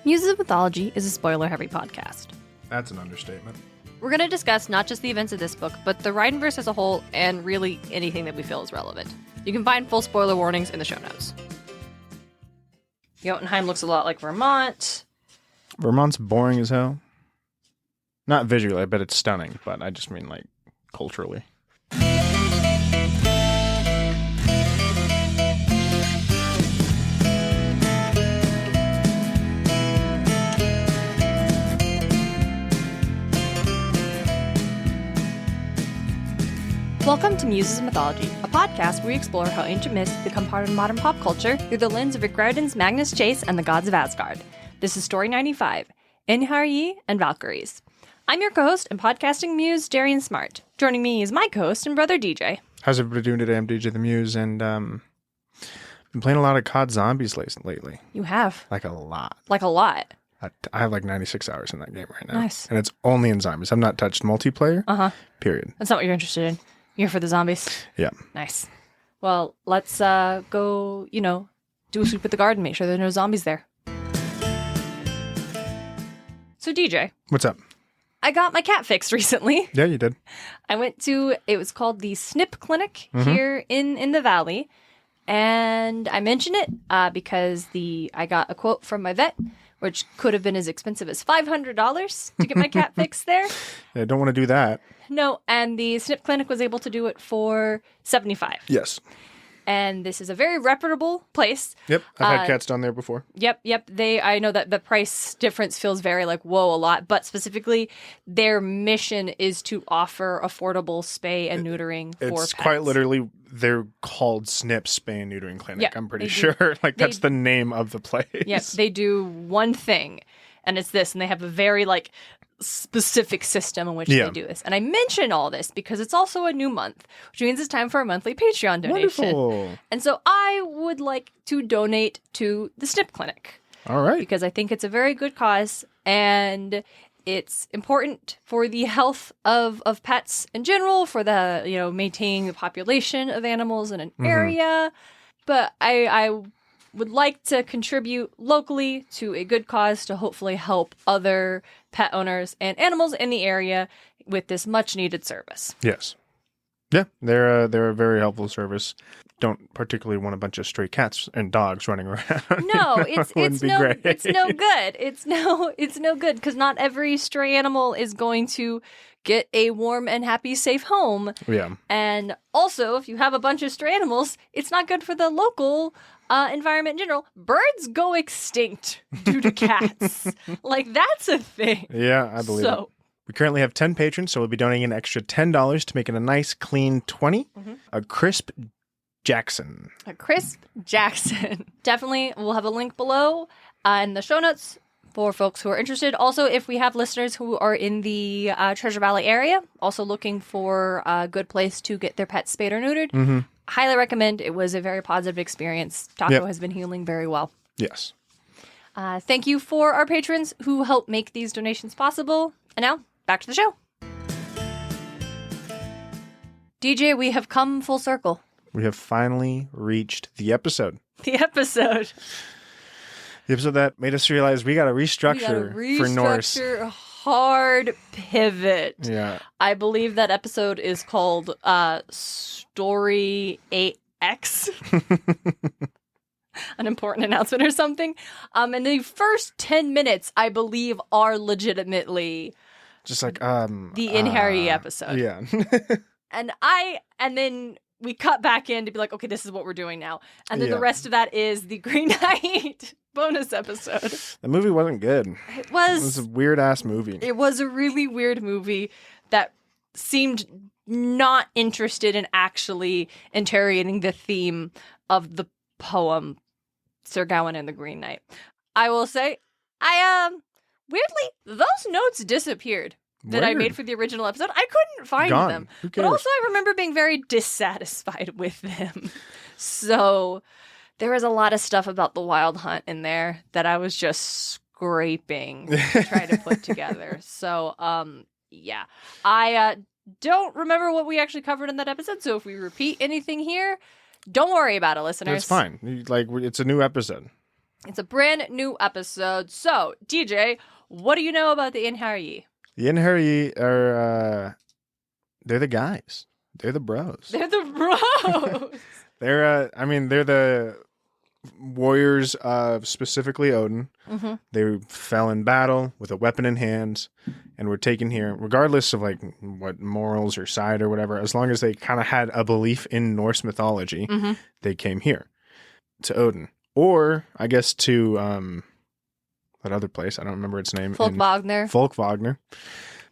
Muses of Mythology is a spoiler-heavy podcast. That's an understatement. We're going to discuss not just the events of this book, but the Rhineverse as a whole, and really anything that we feel is relevant. You can find full spoiler warnings in the show notes. Jotunheim looks a lot like Vermont. Vermont's boring as hell. Not visually, I bet it's stunning, but I just mean, like, culturally. Welcome to Muses of Mythology, a podcast where we explore how ancient myths become part of modern pop culture through the lens of Riordan's Magnus Chase and the gods of Asgard. This is Story 95, Einherjar and Valkyries. I'm your co-host and podcasting muse, Darien and Smartt. Joining me is my co-host and brother, DJ. How's everybody doing today? I'm DJ the Muse, and been playing a lot of COD Zombies lately. You have? Like a lot. Like a lot. I have like 96 hours in that game right now. Nice. And it's only in zombies. I've not touched multiplayer. Period. That's not what you're interested in. You're here for the zombies. Yeah. Nice. Well, let's go, do a sweep at the garden, make sure there are no zombies there. So, DJ. What's up? I got my cat fixed recently. Yeah, you did. I went to, it was called the Snip Clinic here in the Valley. And I mention it because I got a quote from my vet, which could have been as expensive as $500 to get my cat fixed there. Yeah, don't want to do that. No, and the Snip Clinic was able to do it for $75. Yes. And this is a very reputable place. Yep, I've had cats down there before. Yep. I know that the price difference feels very like, whoa, a lot. But specifically, their mission is to offer affordable spay and neutering for pets. It's quite literally, they're called Snip Spay and Neutering Clinic, Yep, I'm pretty sure. Like, that's the name of the place. Yep, they do one thing, and it's this. And they have a very, specific system in which they do this. And I mention all this because it's also a new month, which means it's time for a monthly Patreon donation. Wonderful. And so I would like to donate to the Snip Clinic. All right. Because I think it's a very good cause, and it's important for the health of pets in general, for the, maintaining the population of animals in an area. But I would like to contribute locally to a good cause to hopefully help other pet owners and animals in the area with this much needed service. Yes. Yeah, they're a very helpful service. Don't particularly want a bunch of stray cats and dogs running around. No, it's no great. It's no good. It's no good because not every stray animal is going to get a warm and happy, safe home. Yeah. And also, if you have a bunch of stray animals, it's not good for the local environment in general. Birds go extinct due to cats. That's a thing. Yeah, I believe it. We currently have 10 patrons, so we'll be donating an extra $10 to make it a nice, clean 20. A crisp Jackson. A crisp Jackson. Definitely, we'll have a link below in the show notes for folks who are interested. Also, if we have listeners who are in the Treasure Valley area, also looking for a good place to get their pets spayed or neutered, highly recommend. It was a very positive experience. Taco has been healing very well. Yes. Thank you for our patrons who help make these donations possible. And now, back to the show. DJ, we have come full circle. We have finally reached the episode. The episode. The episode that made us realize we got to restructure for Norse. Hard pivot. Yeah. I believe that episode is called Story 8X. An important announcement or something. And the first 10 minutes, I believe, are legitimately just like the Einherjar episode. Yeah. and then we cut back in to be like, okay, this is what we're doing now. And then the rest of that is the Green Knight bonus episode. The movie wasn't good. It was a weird-ass movie. It was a really weird movie that seemed not interested in actually interrogating the theme of the poem Sir Gawain and the Green Knight. I will say, weirdly, those notes disappeared. That I made for the original episode. I couldn't find them. But also I remember being very dissatisfied with them. So there was a lot of stuff about the Wild Hunt in there that I was just scraping to try to put together. So, yeah. I don't remember what we actually covered in that episode. So if we repeat anything here, don't worry about it, listeners. It's fine. It's a new episode. It's a brand new episode. So, DJ, what do you know about the Einherjar? The Einherjar are, they're the guys. They're the bros. They're the bros. They're the warriors of specifically Odin. Mm-hmm. They fell in battle with a weapon in hand and were taken here, regardless of like what morals or side or whatever. As long as they kind of had a belief in Norse mythology, they came here to Odin, or I guess to that other place. I don't remember its name. Folkvagner.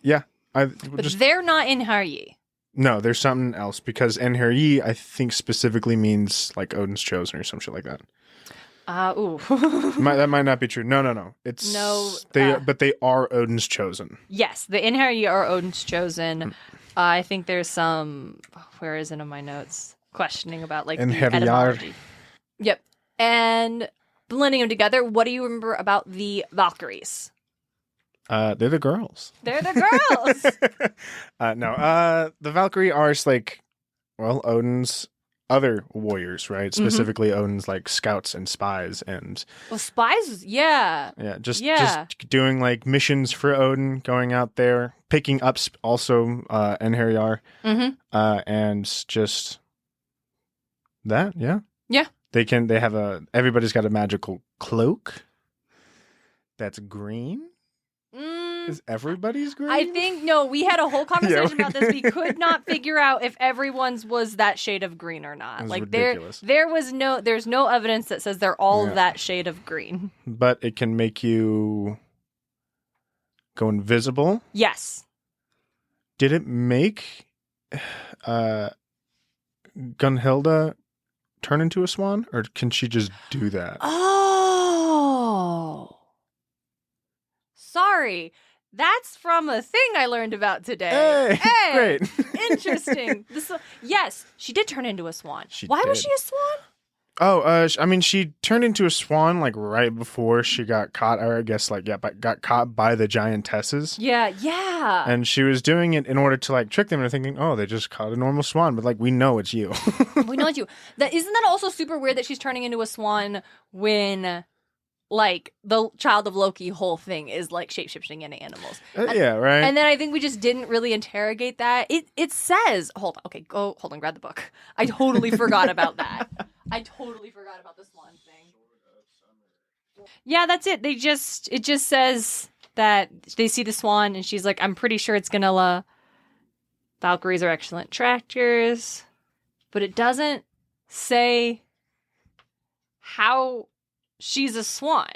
Yeah, but they're not Einherjar. No, there's something else because Einherjar I think specifically means like Odin's chosen or some shit like that. That might not be true. No. It's but they are Odin's chosen. Yes, the Einherjar are Odin's chosen. I think there's some. Where is it in my notes? Questioning about like the etymology. Yep, and blending them together. What do you remember about the Valkyries? They're the girls. They're the girls. No, the Valkyrie are like, well, Odin's other warriors, right? Specifically, Odin's like scouts and spies and. Well, spies, yeah. Yeah, just doing like missions for Odin, going out there, picking up also Einherjar, and just that, yeah. Yeah. They have everybody's got a magical cloak that's green. Is everybody's green? I think, no, we had a whole conversation about this. We could not figure out if everyone's was that shade of green or not. Like ridiculous. There's no evidence that says they're all that shade of green. But it can make you go invisible. Yes. Did it make Gunilla turn into a swan, or can she just do that? Oh. Sorry. That's from a thing I learned about today. Hey. Great. Interesting. Yes, she did turn into a swan. Why was she a swan? Oh, she turned into a swan like right before she got caught, or I guess got caught by the giantesses. Yeah. And she was doing it in order to like trick them into thinking, oh, they just caught a normal swan, but like we know it's you. We know it's you. Isn't that also super weird that she's turning into a swan when like the child of Loki whole thing is like shape-shifting into animals. Yeah, right. And then I think we just didn't really interrogate that. It says, hold on, grab the book. I totally forgot about that. I totally forgot about the swan thing. Yeah, that's it. It just says that they see the swan and she's like, I'm pretty sure it's Gunilla. Valkyries are excellent trackers. But it doesn't say how she's a swan.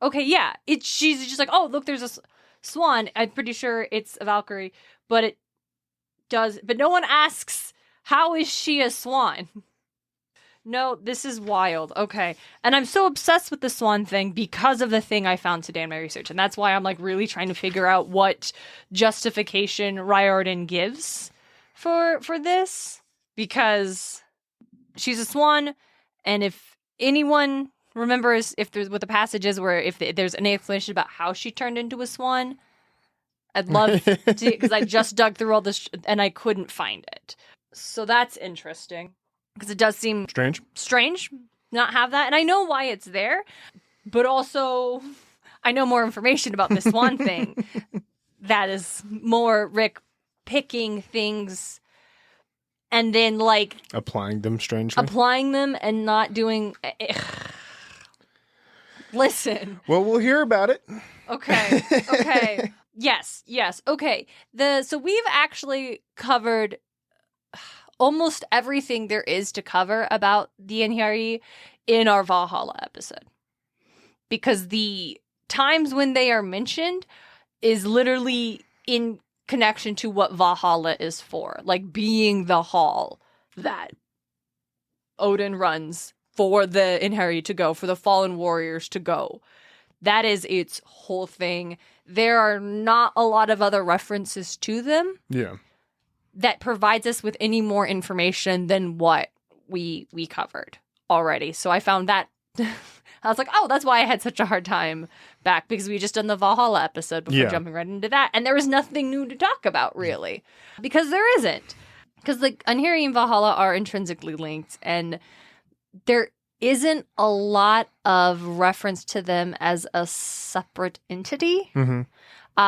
Okay, yeah. She's just like, oh, look, there's a swan. I'm pretty sure it's a Valkyrie. But no one asks, how is she a swan? No, this is wild. Okay. And I'm so obsessed with the swan thing because of the thing I found today in my research. And that's why I'm like really trying to figure out what justification Riordan gives for this. Because she's a swan. And if anyone remembers if there's what the passage is where if there's any explanation about how she turned into a swan, I'd love to, because I just dug through all this and I couldn't find it. So that's interesting. Because it does seem strange not have that. And I know why it's there, but also I know more information about this swan thing that is more Rick picking things and then like applying them and not doing. Listen. Well, we'll hear about it. Okay. Yes. Okay. So we've actually covered almost everything there is to cover about the Einherjar in our Valhalla episode. Because the times when they are mentioned is literally in connection to what Valhalla is for. Like being the hall that Odin runs for the Einherjar to go, for the fallen warriors to go. That is its whole thing. There are not a lot of other references to them. Yeah. That provides us with any more information than what we covered already. So I found that I was like, oh, that's why I had such a hard time back, because we just done the Valhalla episode before jumping right into that. And there was nothing new to talk about, really, because there isn't. Because the Einherjar and Valhalla are intrinsically linked, and there isn't a lot of reference to them as a separate entity. Mm-hmm.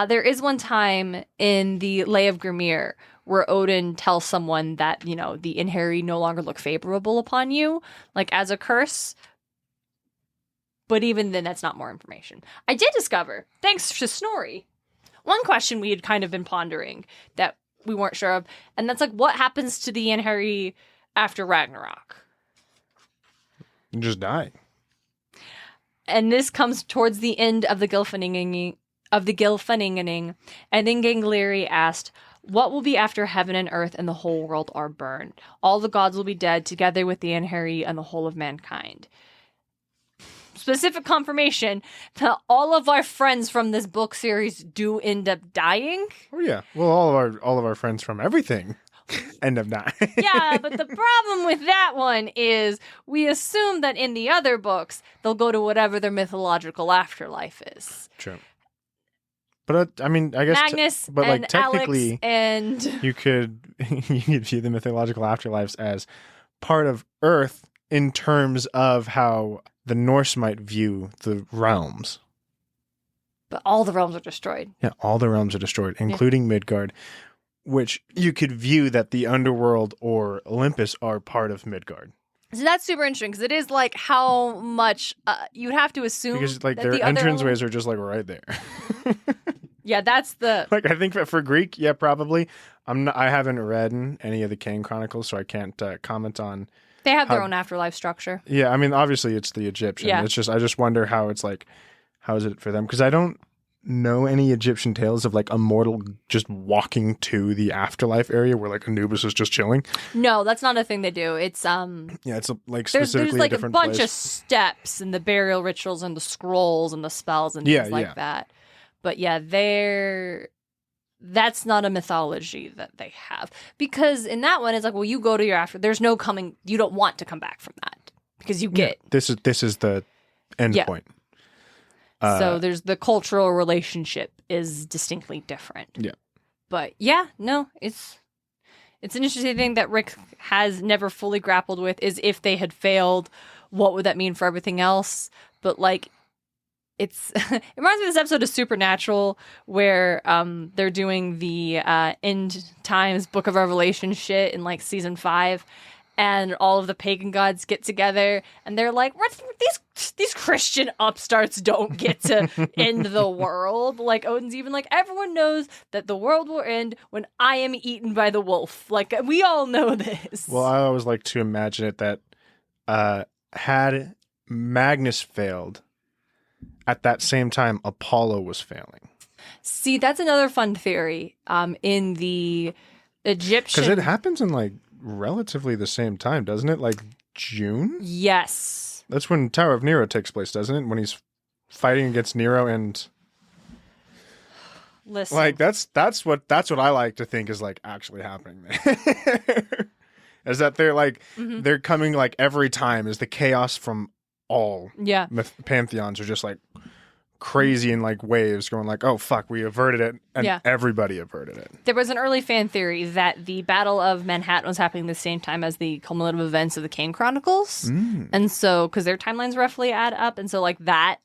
There is one time in the Lay of Grimir where Odin tells someone that, the Einherjar no longer look favorable upon you, like as a curse. But even then, that's not more information. I did discover, thanks to Snorri, one question we had kind of been pondering that we weren't sure of, and that's like, what happens to the Einherjar after Ragnarok? You just die. And this comes towards the end of the Gylfaginning, and then Gangleri asked, what will be after heaven and earth and the whole world are burned? All the gods will be dead, together with the Einherjar and the whole of mankind. Specific confirmation that all of our friends from this book series do end up dying. Oh yeah. Well, all of our friends from everything end up dying. Yeah, but the problem with that one is we assume that in the other books they'll go to whatever their mythological afterlife is. True. But I mean, I guess Magnus but and like technically, Alex and you could view the mythological afterlives as part of Earth in terms of how the Norse might view the realms. But all the realms are destroyed. Yeah, all the realms are destroyed, including Midgard, which you could view that the underworld or Olympus are part of Midgard. So that's super interesting because it is like how much you'd have to assume Because like that their the other entranceways are just like right there. Yeah, that's the Like I think that for Greek, yeah, probably. I haven't read any of the Kane Chronicles, so I can't comment on. they have their own afterlife structure. Yeah, I mean, obviously it's the Egyptian. Yeah. It's just I just wonder how it's like, how is it for them? Because I don't know any Egyptian tales of like a mortal just walking to the afterlife area where like Anubis is just chilling. No, that's not a thing they do. It's Yeah, it's like there's specifically like a a different bunch place. of steps and the burial rituals and the scrolls and the spells and things like that. But yeah, that's not a mythology that they have. Because in that one, it's like, well, you go to your after. There's no coming. You don't want to come back from that because you get. Yeah, this is the end point. So there's the cultural relationship is distinctly different. Yeah. But yeah, no, it's an interesting thing that Rick has never fully grappled with is if they had failed, what would that mean for everything else? But like, it reminds me of this episode of Supernatural where they're doing the end times Book of Revelation shit in like season 5, and all of the pagan gods get together and they're like, these Christian upstarts don't get to end the world. Like Odin's even like, everyone knows that the world will end when I am eaten by the wolf. Like we all know this. Well, I always like to imagine it that had Magnus failed, at that same time Apollo was failing. See, that's another fun theory. In the Egyptian, Because it happens in like relatively the same time, doesn't it? Like June? Yes. That's when Tower of Nero takes place, doesn't it? When he's fighting against Nero and Listen. like that's what I like to think is like actually happening there. Is that they're like they're coming like every time is the chaos from all pantheons are just like crazy in like waves going like, oh fuck, we averted it, and everybody averted it. There was an early fan theory that the Battle of Manhattan was happening the same time as the cumulative events of the Kane Chronicles. And so because their timelines roughly add up, and so like that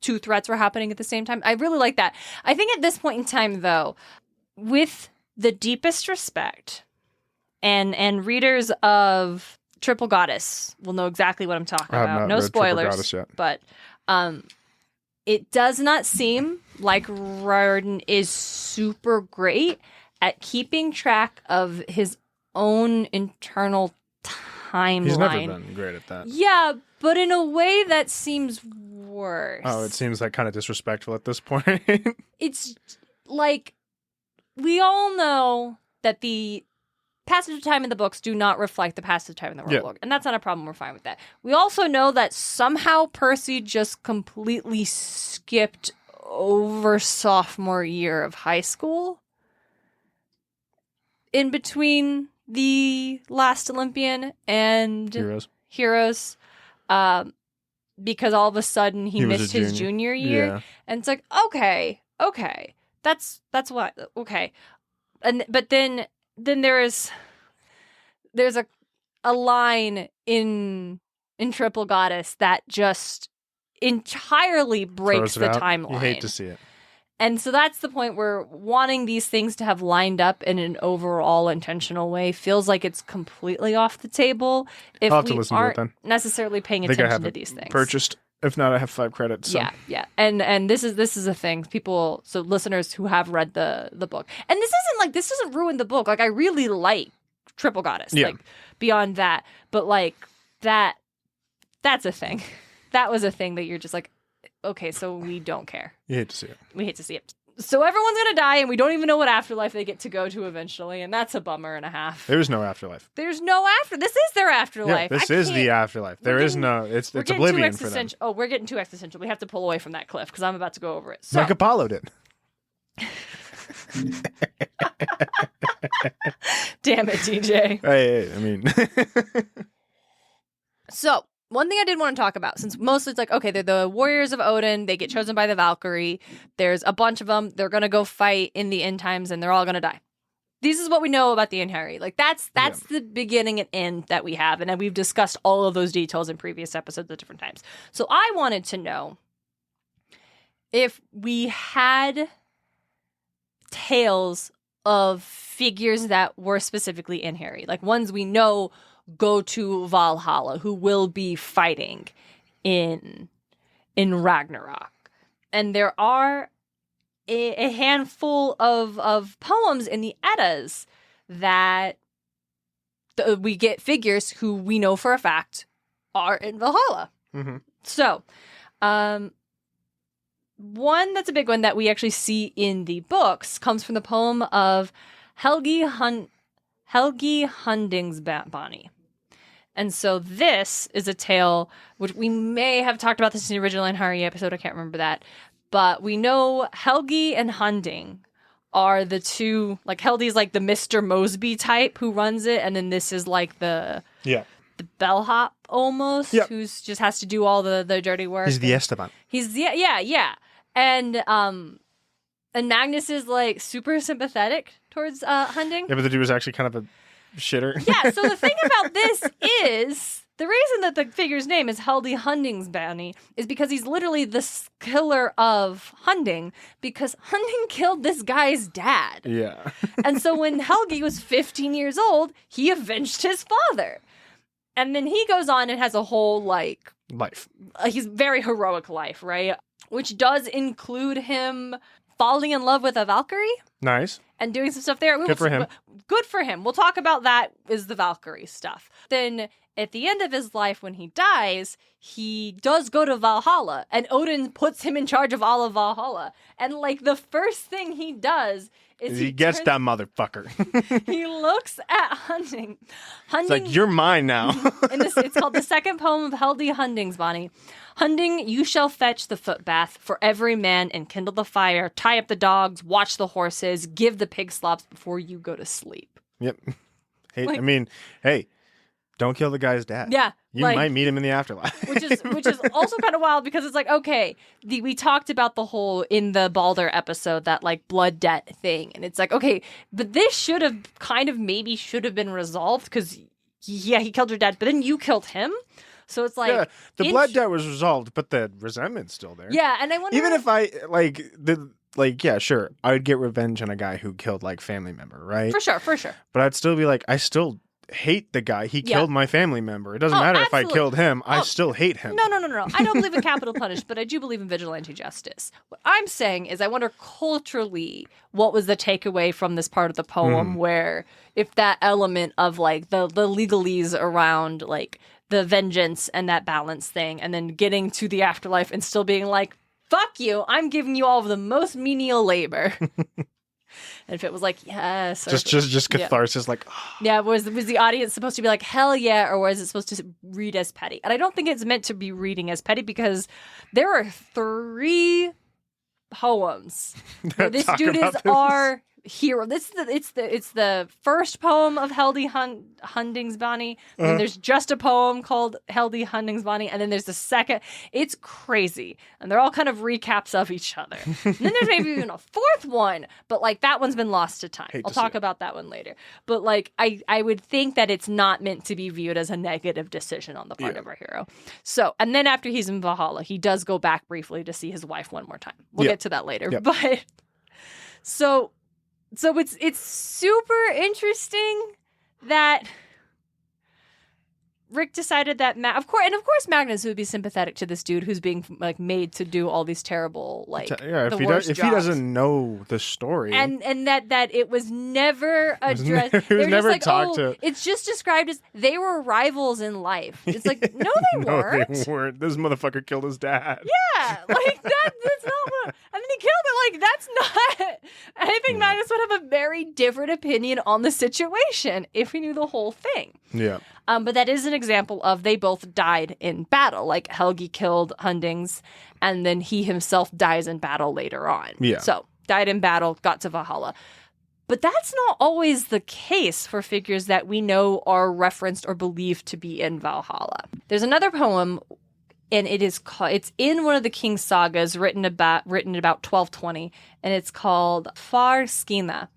two threats were happening at the same time. I really like that. I think at this point in time though, with the deepest respect, and readers of Triple Goddess will know exactly what I'm talking about. No spoilers, but it does not seem like Riordan is super great at keeping track of his own internal timeline. He's never been great at that. Yeah, but in a way that seems worse. Oh, it seems like kind of disrespectful at this point. It's like we all know that the passage of time in the books do not reflect the passage of time in the real world. And that's not a problem. We're fine with that. We also know that somehow Percy just completely skipped over sophomore year of high school in between the Last Olympian and Heroes. Because all of a sudden he missed his junior year. Yeah. And it's like, okay. That's what, okay. But then there's a line in in Triple Goddess that just entirely breaks Throws it the out. timeline. You hate to see it. And so that's the point where wanting these things to have lined up in an overall intentional way feels like it's completely off the table if I'll have to we listen to it aren't then. necessarily paying I think I attention have to these things. purchased. If not, I have 5 credits. So. Yeah. And this is a thing. People, so listeners who have read the book. And this doesn't ruin the book. Like, I really like Triple Goddess. Yeah. Like, beyond that. But like that's a thing. That was a thing that you're just like, okay, so we don't care. You hate to see it. We hate to see it. So everyone's going to die, and we don't even know what afterlife they get to go to eventually, and that's a bummer and a half. There's no afterlife. There's no after. This is their afterlife. Yeah, this is the afterlife. There is no. It's oblivion for them. Oh, we're getting too existential. We have to pull away from that cliff because I'm about to go over it. So, Like Apollo did. damn it, DJ. Hey, I mean. So, one thing I did want to talk about, since mostly it's like, okay, they're the warriors of Odin. They get chosen by the Valkyrie. There's a bunch of them. They're going to go fight in the end times, and they're all going to die. This is what we know about the Einherjar. Like, that's the beginning and end that we have. And then we've discussed all of those details in previous episodes at different times. So I wanted to know if we had tales of figures that were specifically Einherjar, like ones we know go to Valhalla, who will be fighting in Ragnarok. And there are a handful of poems in the Eddas that we get figures who we know for a fact are in Valhalla. Mm-hmm. So, one that's a big one that we actually see in the books comes from the poem of Helgi Hunding's Bani. And so this is a tale, which we may have talked about this in the original Einherjar episode, I can't remember that, but we know Helgi and Hunding are the two, like Helgi's like the Mr. Mosby type who runs it, and then this is like the bellhop almost, who's just has to do all the dirty work. He's the Esteban. He's yeah. And Magnus is like super sympathetic towards Hunding. Yeah, but the dude was actually kind of a shitter. Yeah, so the thing about this is the reason that the figure's name is Helgi Hunding's Bani is because he's literally the killer of Hunding, because Hunding killed this guy's dad. Yeah. And so when Helgi was 15 years old, he avenged his father. And then he goes on and has a whole like life. He's very heroic life, right? Which does include him falling in love with a Valkyrie. Nice. And doing some stuff there. Good for him. Good for him. We'll talk about that is the Valkyrie stuff. Then at the end of his life, when he dies, he does go to Valhalla, and Odin puts him in charge of all of Valhalla. And like the first thing he does is he gets that motherfucker. He looks at Hunding. It's like, you're mine now. And it's called the second poem of Helgi Hunding's Bani. Hunding, you shall fetch the foot bath for every man and kindle the fire, tie up the dogs, watch the horses, give the pig slops before you go to sleep. Yep. Hey, I mean, hey, don't kill the guy's dad. Yeah. You might meet him in the afterlife. which is also kind of wild because it's like, okay, we talked about the whole in the Balder episode, that like blood debt thing. And it's like, okay, but this should have been resolved because he killed your dad, but then you killed him. So it's like, the blood debt was resolved, but the resentment's still there. Yeah, and I wonder, even if I sure, I would get revenge on a guy who killed like family member, right? For sure. But I'd still be like, I still hate the guy. He killed my family member. It doesn't matter absolutely. if I killed him. I still hate him. No. I don't believe in capital punishment, but I do believe in vigilante justice. What I'm saying is I wonder culturally what was the takeaway from this part of the poem where if that element of like the legalese around like the vengeance and that balance thing, and then getting to the afterlife and still being like, fuck you, I'm giving you all of the most menial labor. And if it was like, yes. Just catharsis, like, oh. Yeah, was the audience supposed to be like, hell yeah, or was it supposed to read as petty? And I don't think it's meant to be reading as petty because there are 3 poems where this dude is our hero. It's the first poem of Helgi Hunding's Bani. And then there's just a poem called Helgi Hunding's Bani, and then there's the second. It's crazy, and they're all kind of recaps of each other. And then there's maybe even a fourth one, but like that one's been lost to time. I'll talk about that one later. But like I would think that it's not meant to be viewed as a negative decision on the part of our hero. So, and then after he's in Valhalla, he does go back briefly to see his wife one more time. We'll get to that later, but so. So it's super interesting that Rick decided that of course Magnus would be sympathetic to this dude who's being like made to do all these terrible if he doesn't know the story and that it was never addressed. It was never talked to. It's just described as they were rivals in life. It's like no, they weren't. They weren't. This motherfucker killed his dad. Yeah, like that's not what. And then he killed it. Like that's not. I think Magnus would have a very different opinion on the situation if he knew the whole thing. Yeah. But that is an example of they both died in battle. Like Helgi killed Hundings, and then he himself dies in battle later on. Yeah. So died in battle, got to Valhalla. But that's not always the case for figures that we know are referenced or believed to be in Valhalla. There's another poem, and it's in one of the King's sagas written about 1220, and it's called Far Skina.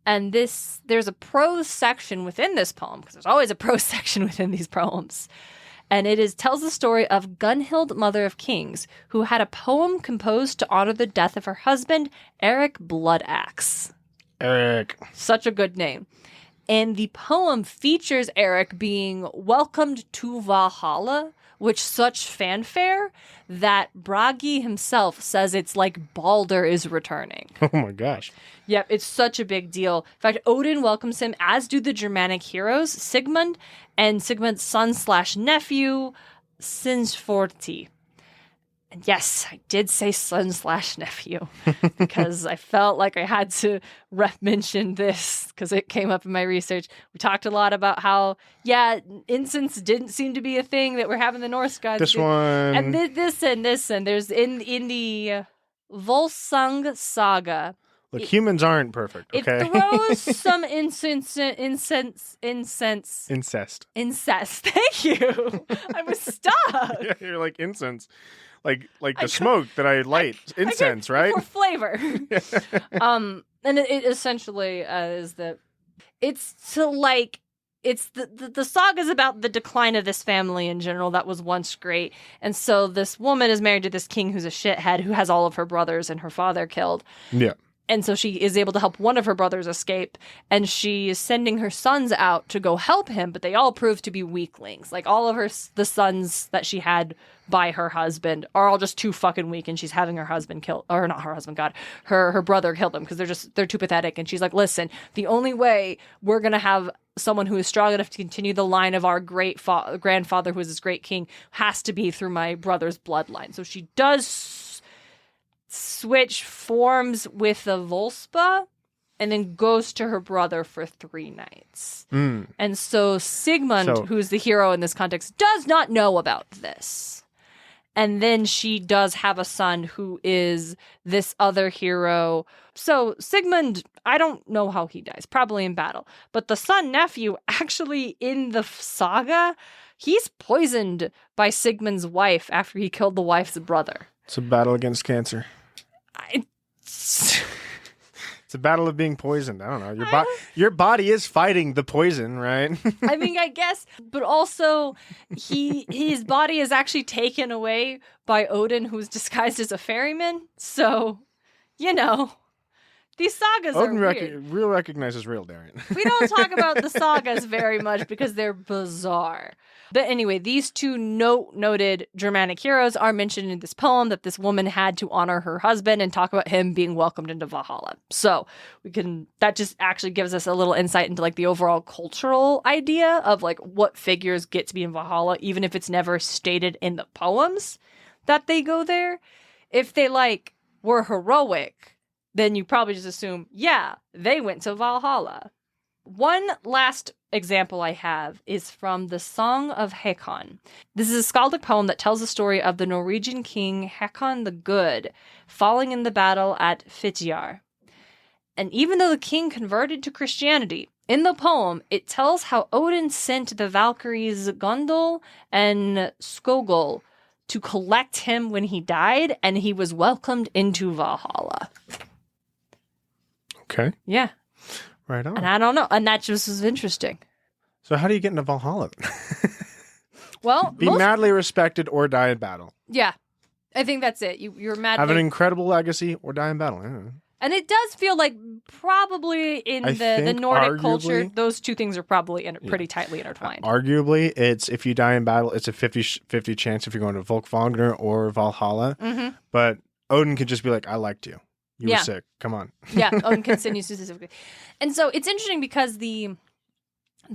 And there's a prose section within this poem, because there's always a prose section within these poems. And tells the story of Gunhild, Mother of Kings, who had a poem composed to honor the death of her husband, Eric Bloodaxe. Eric. Such a good name. And the poem features Eric being welcomed to Valhalla with such fanfare that Bragi himself says it's like Balder is returning. Oh my gosh. Yep, it's such a big deal. In fact, Odin welcomes him, as do the Germanic heroes, Sigmund, and Sigmund's son/nephew, Sinsforti. And yes, I did say son/nephew because I felt like I had to mention this because it came up in my research. We talked a lot about how, incense didn't seem to be a thing that we're having the Norse gods this do. One. And this, and there's in the Volsung saga. Look, humans aren't perfect, okay? It throws some incest. Thank you. I was stuck. Yeah, you're like incense. Like the smoke that I light. Incense, right? For flavor. And it essentially is that it's to like, it's the saga is about the decline of this family in general that was once great. And so this woman is married to this king who's a shithead who has all of her brothers and her father killed. Yeah. And so she is able to help one of her brothers escape, and she is sending her sons out to go help him, but they all prove to be weaklings. Like all of the sons that she had by her husband are all just too fucking weak, and she's having her husband killed, or not her husband, God, her brother killed them because they're too pathetic. And she's like, listen, the only way we're going to have someone who is strong enough to continue the line of our great grandfather, who is this great king, has to be through my brother's bloodline. So she does switch forms with the Volspa and then goes to her brother for 3 nights. And so Sigmund, who's the hero in this context, does not know about this. And then she does have a son who is this other hero. So Sigmund, I don't know how he dies, probably in battle. But the son-nephew, actually in the saga, he's poisoned by Sigmund's wife after he killed the wife's brother. It's a battle against cancer. It's a battle of being poisoned. I don't know. Your body is fighting the poison, right? I mean, I guess, but also his body is actually taken away by Odin, who's disguised as a ferryman. So, these sagas Odin are weird. Real recognizes real, Darien. We don't talk about the sagas very much because they're bizarre. But anyway, these two noted Germanic heroes are mentioned in this poem that this woman had to honor her husband and talk about him being welcomed into Valhalla. So that just actually gives us a little insight into like the overall cultural idea of like what figures get to be in Valhalla, even if it's never stated in the poems that they go there. If they like were heroic, then you probably just assume, they went to Valhalla. One last example I have is from the Song of Hakon. This is a skaldic poem that tells the story of the Norwegian king Hakon the Good falling in the battle at Fitjar. And even though the king converted to Christianity, in the poem, it tells how Odin sent the Valkyries Gondol and Skogul to collect him when he died, and he was welcomed into Valhalla. Okay. Yeah. Right on. And I don't know. And that just was interesting. So how do you get into Valhalla? Well, Be madly respected or die in battle. Yeah. I think that's it. You're madly... Have an incredible legacy or die in battle. Yeah. And it does feel like probably in the Nordic culture, those two things are probably pretty tightly intertwined. Arguably, it's if you die in battle, it's a 50-50 chance if you're going to Volkvogner or Valhalla. Mm-hmm. But Odin could just be like, I liked you. You were sick. Come on. Yeah, Odin continues specifically. And so it's interesting because the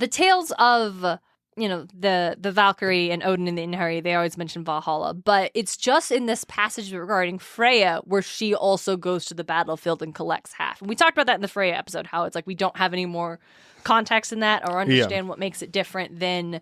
tales of... the Valkyrie and Odin and the Einherjar, they always mention Valhalla, but it's just in this passage regarding Freya where she also goes to the battlefield and collects half. And we talked about that in the Freya episode, how it's like we don't have any more context in that or understand what makes it different than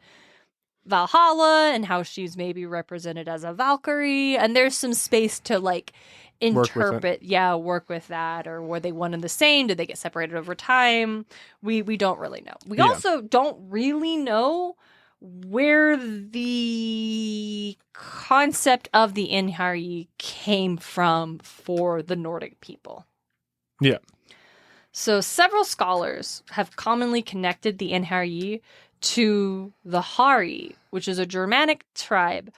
Valhalla and how she's maybe represented as a Valkyrie. And there's some space to like interpret, work with that, or were they one and the same? Did they get separated over time? We don't really know. We also don't really know where the concept of the Einherjar came from for the Nordic people. Yeah. So several scholars have commonly connected the Einherjar to the Hari, which is a Germanic tribe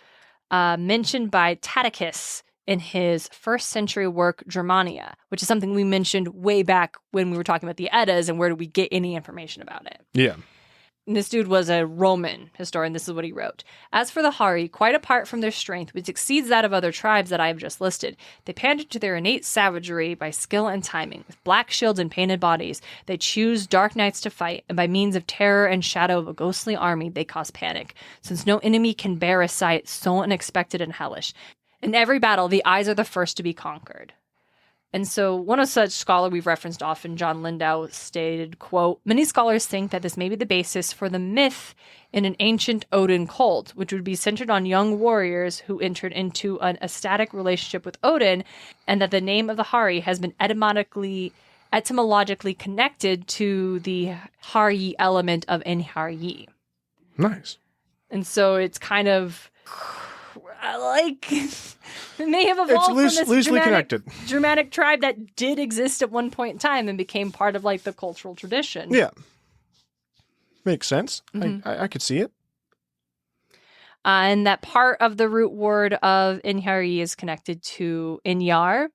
mentioned by Tacitus in his 1st century work, Germania, which is something we mentioned way back when we were talking about the Eddas and where do we get any information about it. Yeah. And this dude was a Roman historian. This is what he wrote. As for the Hari, quite apart from their strength, which exceeds that of other tribes that I have just listed, they pander to their innate savagery by skill and timing. With black shields and painted bodies, they choose dark nights to fight, and by means of terror and shadow of a ghostly army, they cause panic, since no enemy can bear a sight so unexpected and hellish. In every battle, the eyes are the first to be conquered. And so one of such scholar we've referenced often, John Lindau, stated, quote, many scholars think that this may be the basis for the myth in an ancient Odin cult, which would be centered on young warriors who entered into an ecstatic relationship with Odin, and that the name of the Hari has been etymologically connected to the Hari element of Einherji. Nice. And so it's kind of... like it may have evolved it's from this loosely connected Germanic tribe that did exist at one point in time and became part of like the cultural tradition. Yeah, makes sense. Mm-hmm. I could see it. And that part of the root word of Einherji is connected to Inyar,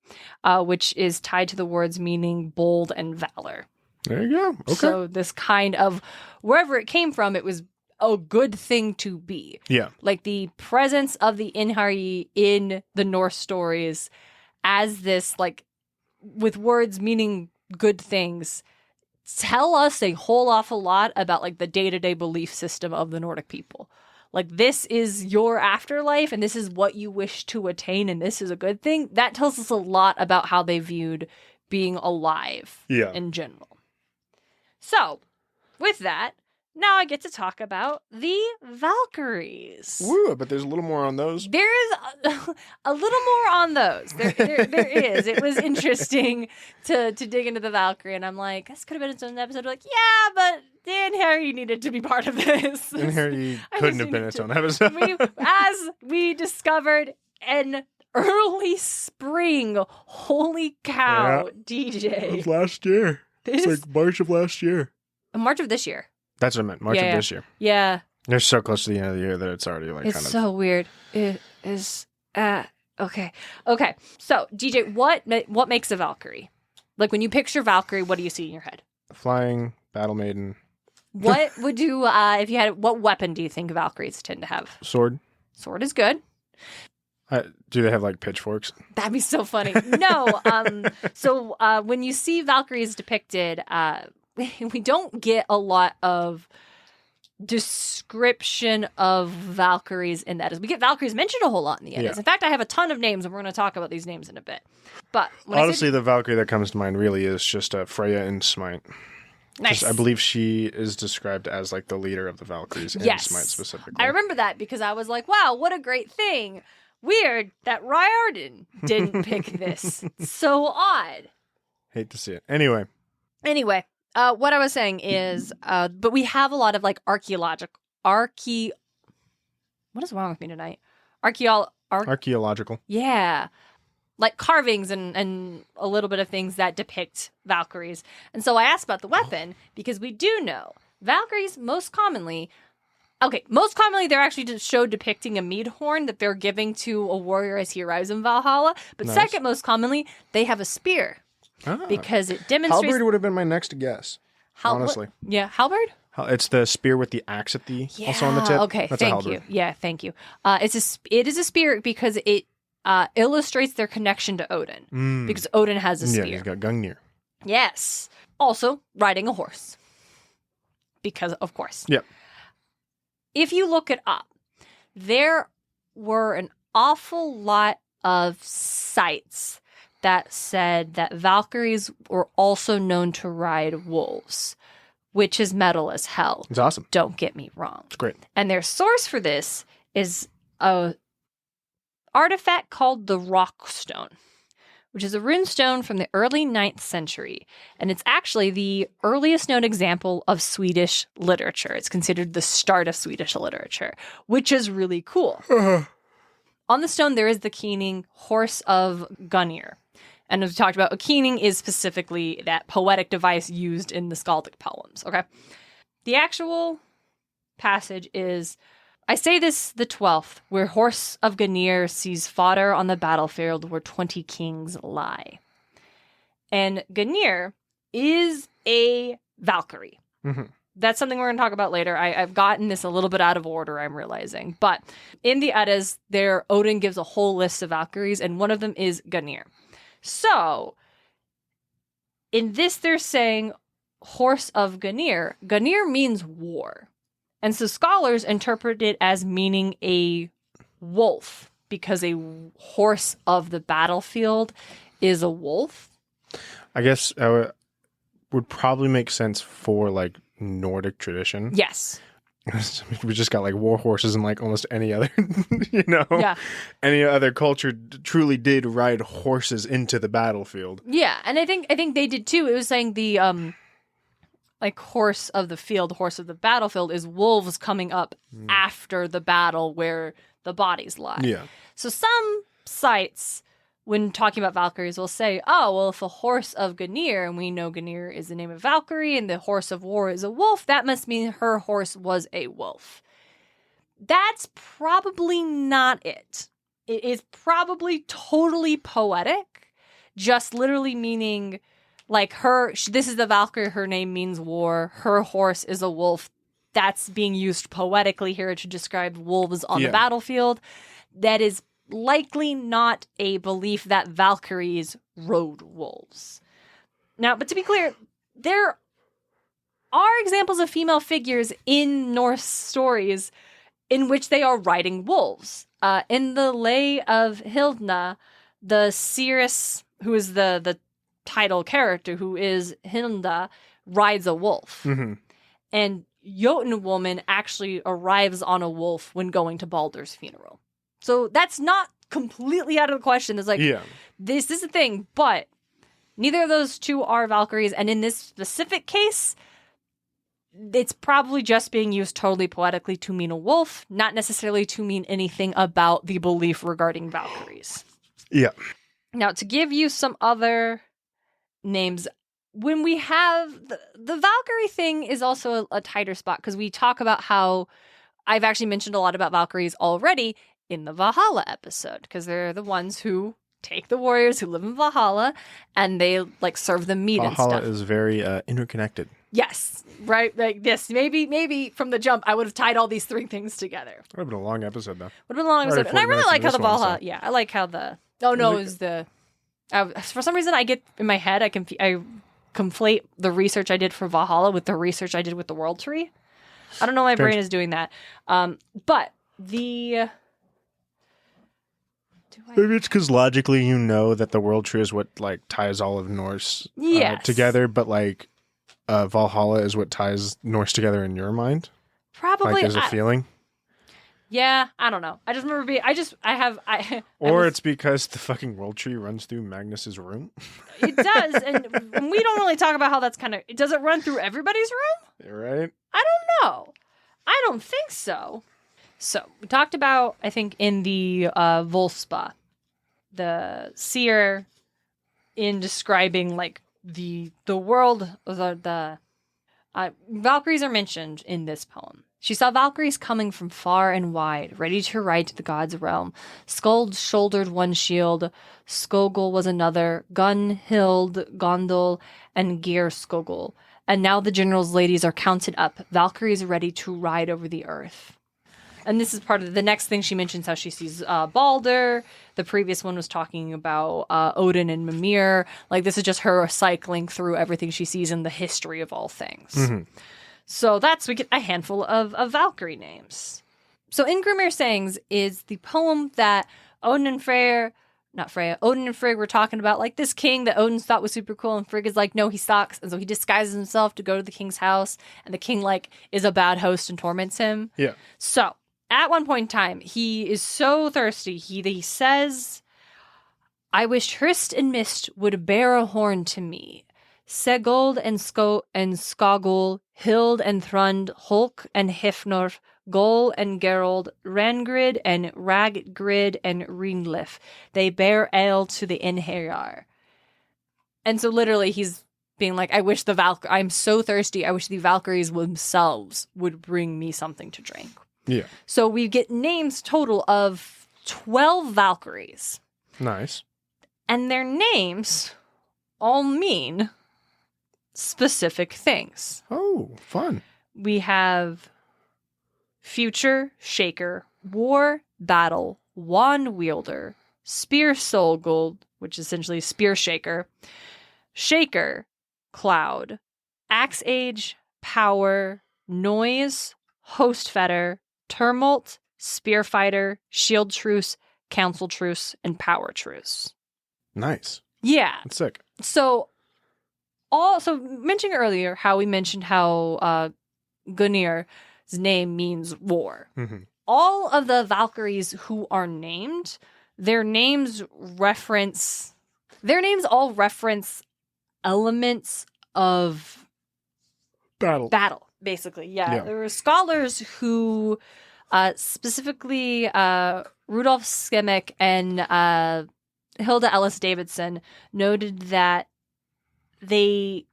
which is tied to the words meaning bold and valor. There you go. Okay. So this kind of wherever it came from, it was a good thing to be. Yeah. Like the presence of the Einherji in the Norse stories as this, like, with words meaning good things, tell us a whole awful lot about, like, the day-to-day belief system of the Nordic people. Like, this is your afterlife, and this is what you wish to attain, and this is a good thing. That tells us a lot about how they viewed being alive in general. So, with that, now I get to talk about the Valkyries. Woo, but there's a little more on those. There is a little more on those. There is. It was interesting to dig into the Valkyrie, and I'm like, this could have been its own episode. Like, yeah, but the Einherjar needed to be part of this. Einherjar couldn't have been its own episode. As we discovered in early spring, holy cow, DJ. It was last year. It's like March of last year. March of this year. That's what I meant. March of this year. Yeah. They're so close to the end of the year that it's already like it's kind of... so weird. It is... Okay. So, DJ, what makes a Valkyrie? Like, when you picture Valkyrie, what do you see in your head? Flying, battle maiden. What would you, if you had... What weapon do you think Valkyries tend to have? Sword. Sword is good. Do they have, like, pitchforks? That'd be so funny. No. So, when you see Valkyries depicted... we don't get a lot of description of Valkyries in that. We get Valkyries mentioned a whole lot in the Eddas. Yeah. In fact, I have a ton of names, and we're going to talk about these names in a bit. But honestly, the Valkyrie that comes to mind really is just Freya in Smite. Nice. I believe she is described as like the leader of the Valkyries in Smite specifically. I remember that because I was like, wow, what a great thing. Weird that Riordan didn't pick this. So odd. Hate to see it. Anyway. Anyway, what I was saying is, but we have a lot of like what is wrong with me tonight? Archaeological. Yeah. Like carvings and a little bit of things that depict Valkyries. And so I asked about the weapon because we do know Valkyries most commonly they're actually just showed depicting a mead horn that they're giving to a warrior as he arrives in Valhalla. But Nice. second most commonly, they have a spear because it demonstrates... Halberd would have been my next guess, honestly. Halberd? It's the spear with the axe at the also on the tip. Okay, That's thank you. Yeah, thank you. It is a spear because it illustrates their connection to Odin because Odin has a spear. Yeah, he's got Gungnir. Yes. Also, riding a horse. Because, of course. Yep. If you look it up, there were an awful lot of sites that said that Valkyries were also known to ride wolves, which is metal as hell. It's awesome. Don't get me wrong. It's great. And their source for this is a artifact called the Rockstone, which is a runestone from the early 9th century. And it's actually the earliest known example of Swedish literature. It's considered the start of Swedish literature, which is really cool. On the stone, there is the keening horse of Gungnir. And as we talked about, a keening is specifically that poetic device used in the skaldic poems, okay? The actual passage is... I say this the 12th, where horse of Gungnir sees fodder on the battlefield where 20 kings lie. And Gungnir is a Valkyrie. Mm-hmm. That's something we're going to talk about later. I've gotten this a little bit out of order, I'm realizing. But in the Eddas, Odin gives a whole list of Valkyries, and one of them is Gungnir. So, in this, they're saying horse of Gungnir. Gungnir means war. And so scholars interpret it as meaning a wolf because a horse of the battlefield is a wolf. I guess would probably make sense for like Nordic tradition. Yes. We just got like war horses and like almost any other, Yeah. Any other culture truly did ride horses into the battlefield. Yeah, and I think they did too. It was saying the like horse of the field, horse of the battlefield is wolves coming up after the battle where the bodies lie. Yeah. So some sites, when talking about Valkyries, will say, oh, well, if a horse of Gungnir, and we know Gungnir is the name of Valkyrie, and the horse of war is a wolf, that must mean her horse was a wolf. That's probably not it. It is probably totally poetic, just literally meaning... like this is the Valkyrie, her name means war, her horse is a wolf. That's being used poetically here to describe wolves on the battlefield. That is likely not a belief that Valkyries rode wolves. Now, but to be clear, there are examples of female figures in Norse stories in which they are riding wolves. In the Lay of Hilda, the seeress, who is the title character, who is Hilda, rides a wolf. Mm-hmm. And Jotunwoman actually arrives on a wolf when going to Baldur's funeral. So that's not completely out of the question. It's like, this is a thing, but neither of those two are Valkyries. And in this specific case, it's probably just being used totally poetically to mean a wolf, not necessarily to mean anything about the belief regarding Valkyries. Yeah. Now, to give you some other names, when we have the Valkyrie thing is also a tighter spot because we talk about how I've actually mentioned a lot about Valkyries already in the Valhalla episode because they're the ones who take the warriors who live in Valhalla and they like serve them meat and stuff. Valhalla is very interconnected. Yes, right. Like this, maybe from the jump, I would have tied all these three things together. Would have been a long episode though. Would have been a long episode, and I really like how the Valhalla. Yeah, I like how the. Oh no, it was the. For some reason, I get in my head, I conflate the research I did for Valhalla with the research I did with the World Tree. I don't know why my brain is doing that. But the... Maybe it's because logically you know that the World Tree is what like ties all of Norse together, but like Valhalla is what ties Norse together in your mind? Probably. Like as a feeling? Yeah, I don't know. I just remember Or it's because the fucking world tree runs through Magnus's room. It does, and we don't really talk about how that's kind of... Does it run through everybody's room? Right? I don't know. I don't think so. So, we talked about, I think, in the Volspa, the seer in describing, like, the world, the Valkyries are mentioned in this poem. She saw Valkyries coming from far and wide, ready to ride to the gods' realm. Skuld shouldered one shield, Skogul was another, Gunhild, Gondul, and Geir Skogul. And now the general's ladies are counted up, Valkyries ready to ride over the earth. And this is part of the next thing she mentions, how she sees Balder. The previous one was talking about Odin and Mimir. Like, this is just her cycling through everything she sees in the history of all things. Mm-hmm. So we get a handful of Valkyrie names. So in Grimmir's Sayings is the poem that Odin and Frigg were talking about, like this king that Odin thought was super cool, and Frigg is like, no, he sucks. And so he disguises himself to go to the king's house, and the king, like, is a bad host and torments him. Yeah. So at one point in time, he is so thirsty, he says, I wished Hrist and Mist would bear a horn to me. Segold and Skogul, Hild and Thrund, Hulk and Hifnor, Gol and Gerald, Rangrid and Raggrid and Ringlif. They bear ale to the Einherjar. And so literally he's being like, I'm so thirsty, I wish the Valkyries themselves would bring me something to drink. Yeah. So we get names total of 12 Valkyries. Nice. And their names all mean specific things. Oh, fun. We have future, shaker, war, battle, wand wielder, spear solgold, which is essentially spear shaker, cloud, axe age, power, noise, host fetter, tumult, spear fighter, shield truce, council truce, and power truce. Nice. Yeah. That's sick. So mentioning earlier how we mentioned how Gunnir's name means war. Mm-hmm. All of the Valkyries who are named, their names all reference elements of battle, basically. Yeah. There were scholars who specifically Rudolf Skemick and Hilda Ellis Davidson noted that they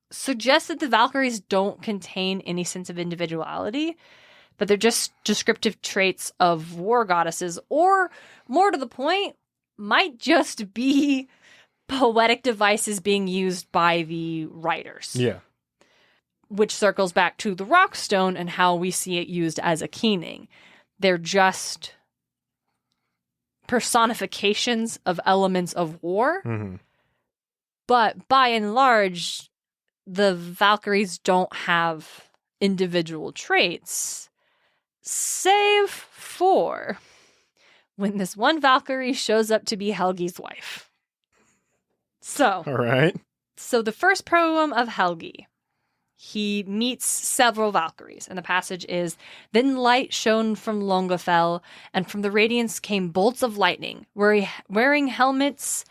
suggested the Valkyries don't contain any sense of individuality, but they're just descriptive traits of war goddesses, or more to the point, might just be poetic devices being used by the writers. Yeah. Which circles back to the Rockstone and how we see it used as a keening. They're just personifications of elements of war. Mm-hmm. But by and large, the Valkyries don't have individual traits, save for when this one Valkyrie shows up to be Helgi's wife. So, all right. So the first poem of Helgi, he meets several Valkyries, and the passage is, Then light shone from Longafell, and from the radiance came bolts of lightning. Wearing helmets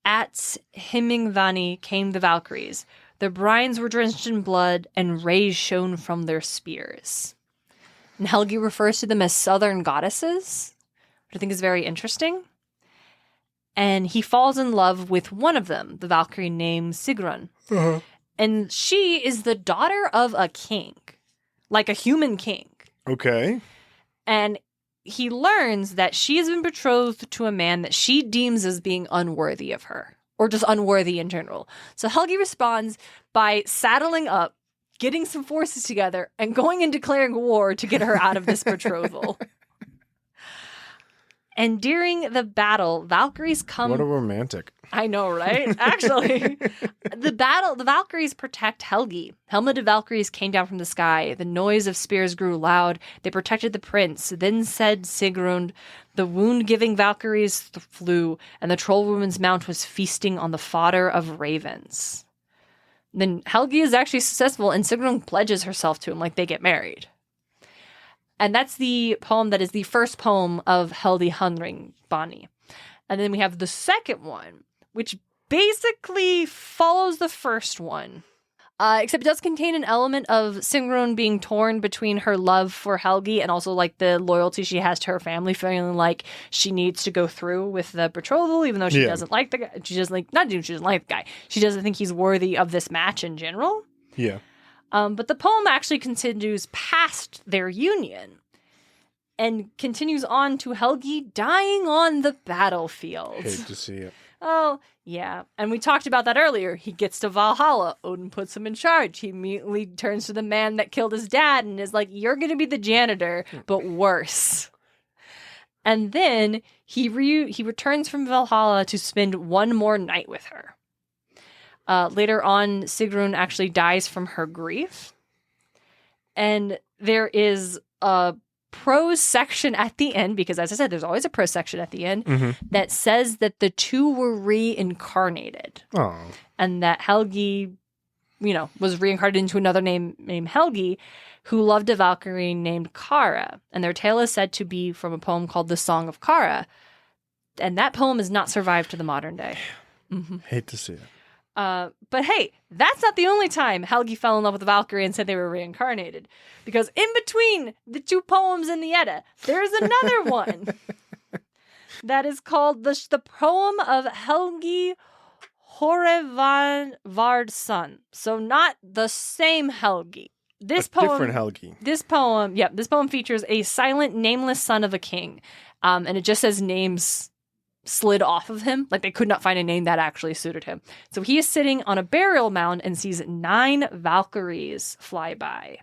at Himingvani came the Valkyries. Their brines were drenched in blood, and rays shone from their spears. And Helgi refers to them as southern goddesses, which I think is very interesting. And he falls in love with one of them, the Valkyrie named Sigrun. Uh-huh. And she is the daughter of a king, like a human king. Okay. And he learns that she has been betrothed to a man that she deems as being unworthy of her, or just unworthy in general. So Helgi responds by saddling up, getting some forces together, and going and declaring war to get her out of this betrothal. And during the battle, Valkyries come... What a romantic. I know, right? Actually, the Valkyries protect Helgi. Helmeted Valkyries came down from the sky. The noise of spears grew loud. They protected the prince. Then said Sigrun, the wound-giving Valkyries flew, and the troll woman's mount was feasting on the fodder of ravens. Then Helgi is actually successful, and Sigrun pledges herself to him, like they get married. And that's the poem that is the first poem of Helgi Hunding Bani. And then we have the second one, which basically follows the first one. Except it does contain an element of Sigrun being torn between her love for Helgi and also like the loyalty she has to her family, feeling like she needs to go through with the betrothal, even though she doesn't like the guy. She doesn't like, not she doesn't like the guy. She doesn't think he's worthy of this match in general. Yeah. But the poem actually continues past their union and continues on to Helgi dying on the battlefield. Hate to see it. Oh, yeah. And we talked about that earlier. He gets to Valhalla. Odin puts him in charge. He immediately turns to the man that killed his dad and is like, you're going to be the janitor, but worse. And then he returns from Valhalla to spend one more night with her. Later on, Sigrun actually dies from her grief. And there is a prose section at the end, because as I said, there's always a prose section at the end, that says that the two were reincarnated. Oh. And that Helgi, was reincarnated into another name named Helgi, who loved a Valkyrie named Kara. And their tale is said to be from a poem called The Song of Kara. And that poem has not survived to the modern day. Hate to see it. But hey, that's not the only time Helgi fell in love with a Valkyrie and said they were reincarnated. Because in between the two poems in the Edda, there's another one that is called the poem of Helgi Horevardsson. So not the same Helgi. Different Helgi. This poem features a silent, nameless son of a king. And it just says names slid off of him. Like they could not find a name that actually suited him. So he is sitting on a burial mound and sees 9 Valkyries fly by.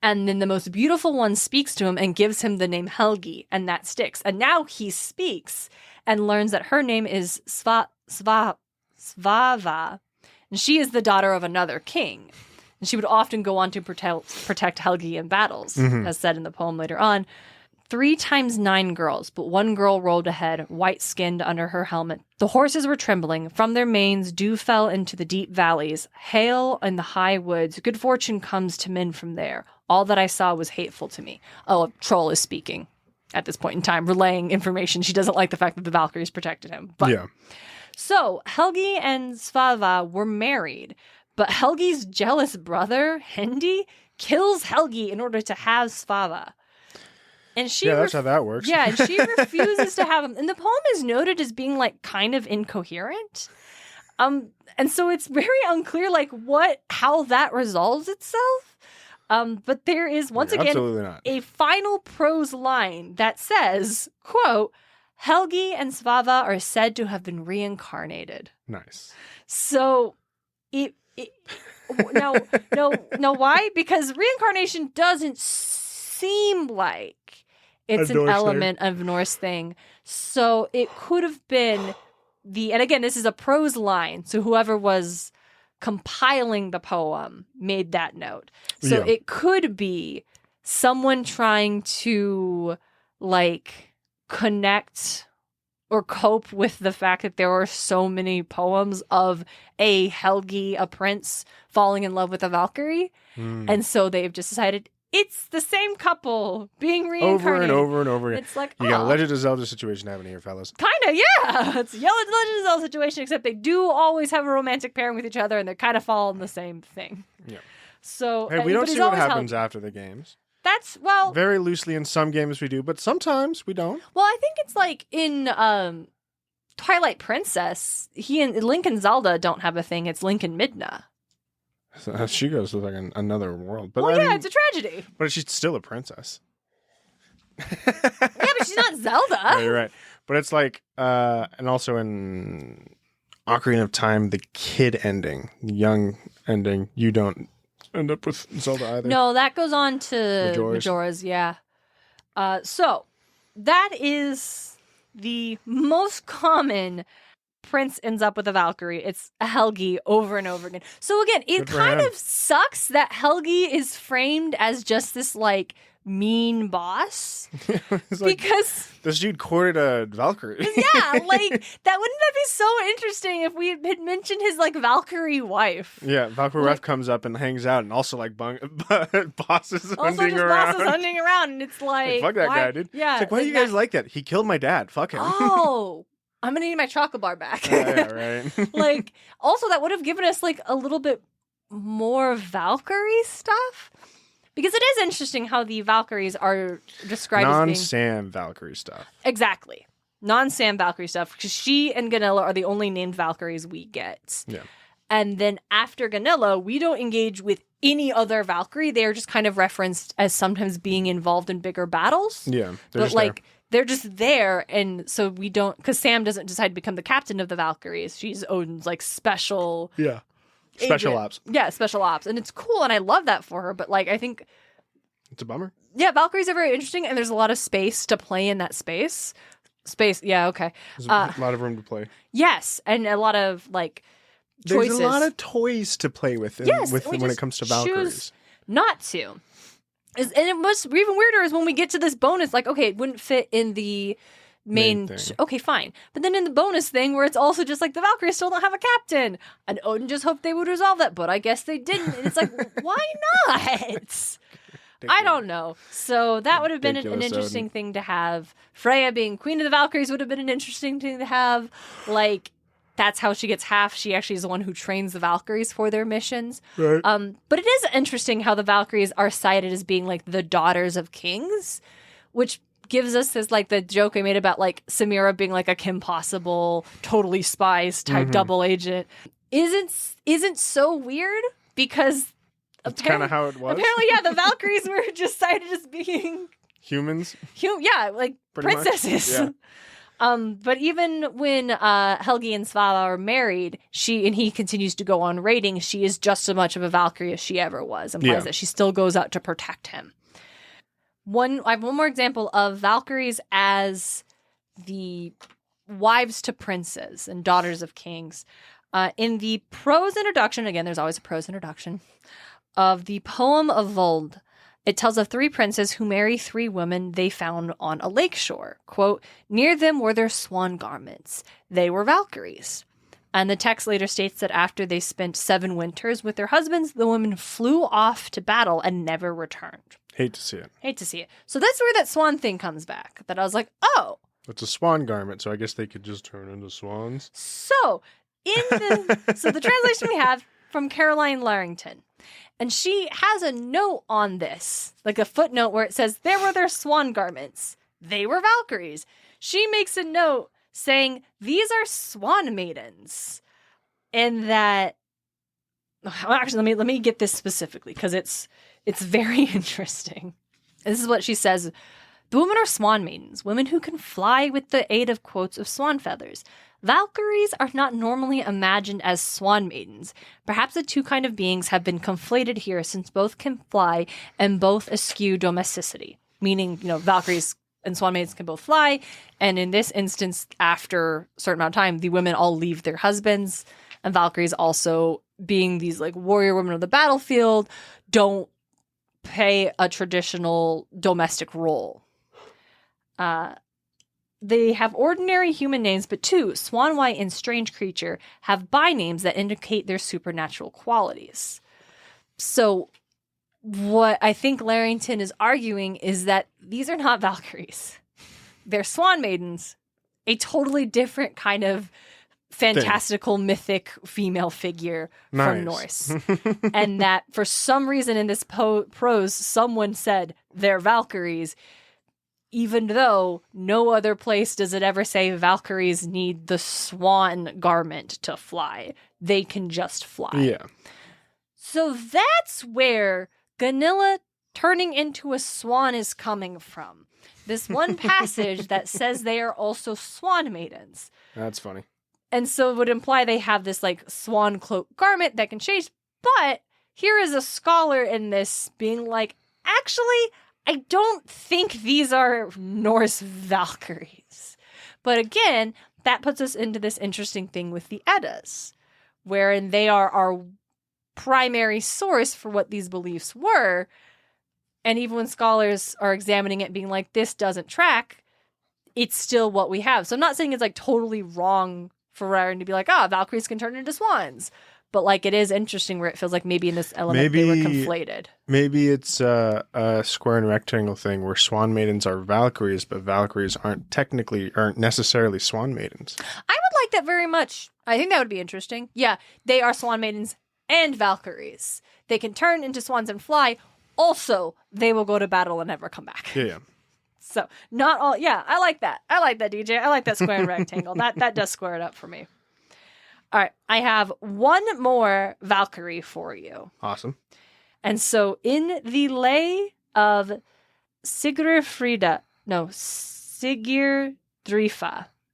And then the most beautiful one speaks to him and gives him the name Helgi, and that sticks. And now he speaks and learns that her name is Svava, and she is the daughter of another king. And she would often go on to protect Helgi in battles, as said in the poem later on. 3 times 9 girls, but 1 girl rolled ahead, white-skinned under her helmet. The horses were trembling. From their manes, dew fell into the deep valleys. Hail in the high woods. Good fortune comes to men from there. All that I saw was hateful to me. Oh, a troll is speaking at this point in time, relaying information. She doesn't like the fact that the Valkyries protected him. But, yeah. So, Helgi and Svava were married, but Helgi's jealous brother, Hendi, kills Helgi in order to have Svava. And she that's how that works. Yeah, and she refuses to have him. And the poem is noted as being like kind of incoherent. And so it's very unclear like how that resolves itself. But there is once again a final prose line that says, quote, Helgi and Svava are said to have been reincarnated. Nice. So no, why? Because reincarnation doesn't seem like it's an element of Norse thing. So it could have been and again, this is a prose line. So whoever was compiling the poem made that note. So it could be someone trying to like connect or cope with the fact that there were so many poems of a Helgi, a prince, falling in love with a Valkyrie. And so they've just decided it's the same couple being reincarnated. Over and over again. It's like, you got a Legend of Zelda situation happening here, fellas. Kind of, yeah. It's a Legend of Zelda situation, except they do always have a romantic pairing with each other, and they kind of fall in the same thing. Yeah. So, hey, we don't see what happens after the games. That's, very loosely in some games we do, but sometimes we don't. Well, I think it's like in Twilight Princess, Link and Zelda don't have a thing. It's Link and Midna. So she goes to like another world. But it's a tragedy. But she's still a princess. Yeah, but she's not Zelda. Yeah, you're right. But it's like, and also in Ocarina of Time, the kid ending, the young ending, you don't end up with Zelda either. No, that goes on to Majora's, yeah. So that is the most common prince ends up with a Valkyrie. It's a Helgi over and over again. So again, it kind of sucks that Helgi is framed as just this like mean boss. It's like, Because this dude courted a Valkyrie. yeah, like that wouldn't that be so interesting if we had mentioned his like Valkyrie wife? Yeah, Valkyrie Like- wife comes up and hangs out, and also like bosses Also, hunting just around. bosses hunting around, and it's like, Fuck that why- guy, dude. Yeah, It's like, why do you guys like that? He killed my dad. Fuck him. Oh, I'm gonna need my chocolate bar back. Yeah, right. Like, also that would have given us like a little bit more Valkyrie stuff. Because it is interesting how the Valkyries are described as being... Non-Sam Valkyrie stuff. Exactly. Non-Sam Valkyrie stuff. Because she and Gunilla are the only named Valkyries we get. Yeah. And then after Gunilla, we don't engage with any other Valkyrie. They are just kind of referenced as sometimes being involved in bigger battles. Yeah. But like, they're just there. And so we don't... Because Sam doesn't decide to become the captain of the Valkyries. She's Odin's like special... Yeah. Special agent. ops. Yeah, special ops. And it's cool, and I love that for her. But, like, I think... It's a bummer. Yeah, Valkyries are very interesting, and there's a lot of space to play in that space. Yeah, okay. There's a lot of room to play. Yes, and a lot of, like, choices. There's a lot of toys to play with, Yes, when it comes to Valkyries. choose not to. And it was even weirder is when we get to this bonus, like, okay, it wouldn't fit in the... main thing. Okay, fine. But then in the bonus thing where it's also just like the Valkyries still don't have a captain. And Odin just hoped they would resolve that, but I guess they didn't. And it's like, why not? I don't know. So that would have been an Ridiculous interesting Odin. thing to have. Freya being queen of the Valkyries would have been an interesting thing to have. Like, that's how she gets half. She actually is the one who trains the Valkyries for their missions. Right. But it is interesting how the Valkyries are cited as being like the daughters of kings, which gives us this like the joke I made about like Samira being like a Kim Possible, totally spies type double agent isn't so weird because That's kind of how it was. apparently yeah the Valkyries were just cited as being Humans. Like Pretty much. princesses. Yeah. But even when Helgi and Svala are married, he continues to go on raiding. She is just as much of a Valkyrie as she ever was. Implies that she still goes out to protect him. I have one more example of Valkyries as the wives to princes and daughters of kings. In the prose introduction, again, there's always a prose introduction, of the poem of Vuld, it tells of 3 princes who marry 3 women they found on a lakeshore. Quote, near them were their swan garments. They were Valkyries. And the text later states that after they spent 7 winters with their husbands, the women flew off to battle and never returned. Hate to see it. Hate to see it. So that's where that swan thing comes back. That I was like, oh. It's a swan garment, so I guess they could just turn into swans. So the translation we have from Caroline Larrington. And she has a note on this, like a footnote where it says, there were their swan garments. They were Valkyries. She makes a note saying, these are swan maidens. And that, actually, let me get this specifically, because it's very interesting. This is what she says. The women are swan maidens, women who can fly with the aid of quotes of swan feathers. Valkyries are not normally imagined as swan maidens. Perhaps the 2 kind of beings have been conflated here since both can fly and both eschew domesticity. Meaning, Valkyries and swan maidens can both fly. And in this instance, after a certain amount of time, the women all leave their husbands. And Valkyries also, being these like warrior women of the battlefield, don't play a traditional domestic role. They have ordinary human names, but 2, Swan White and Strange Creature, have bynames that indicate their supernatural qualities. So what I think Larrington is arguing is that these are not Valkyries. They're swan maidens, a totally different kind of fantastical, mythic female figure from Norse. And that for some reason in this prose, someone said they're Valkyries, even though no other place does it ever say Valkyries need the swan garment to fly. They can just fly. Yeah. So that's where Gunilla turning into a swan is coming from. This one passage that says they are also swan maidens. That's funny. And so it would imply they have this like swan cloak garment that can change. But here is a scholar in this being like, actually, I don't think these are Norse Valkyries. But again, that puts us into this interesting thing with the Eddas, wherein they are our primary source for what these beliefs were. And even when scholars are examining it, being like, this doesn't track, it's still what we have. So I'm not saying it's like totally wrong for Riordan to be like, Valkyries can turn into swans. But like, it is interesting where it feels like maybe in this element they were conflated. Maybe it's a square and rectangle thing where swan maidens are Valkyries, but Valkyries aren't necessarily swan maidens. I would like that very much. I think that would be interesting. Yeah, they are swan maidens and Valkyries. They can turn into swans and fly. Also, they will go to battle and never come back. Yeah. So not all. Yeah, I like that. I like that, DJ. I like that square and rectangle. That does square it up for me. All right, I have one more Valkyrie for you. Awesome. And so in the lay of Sigurdrifa,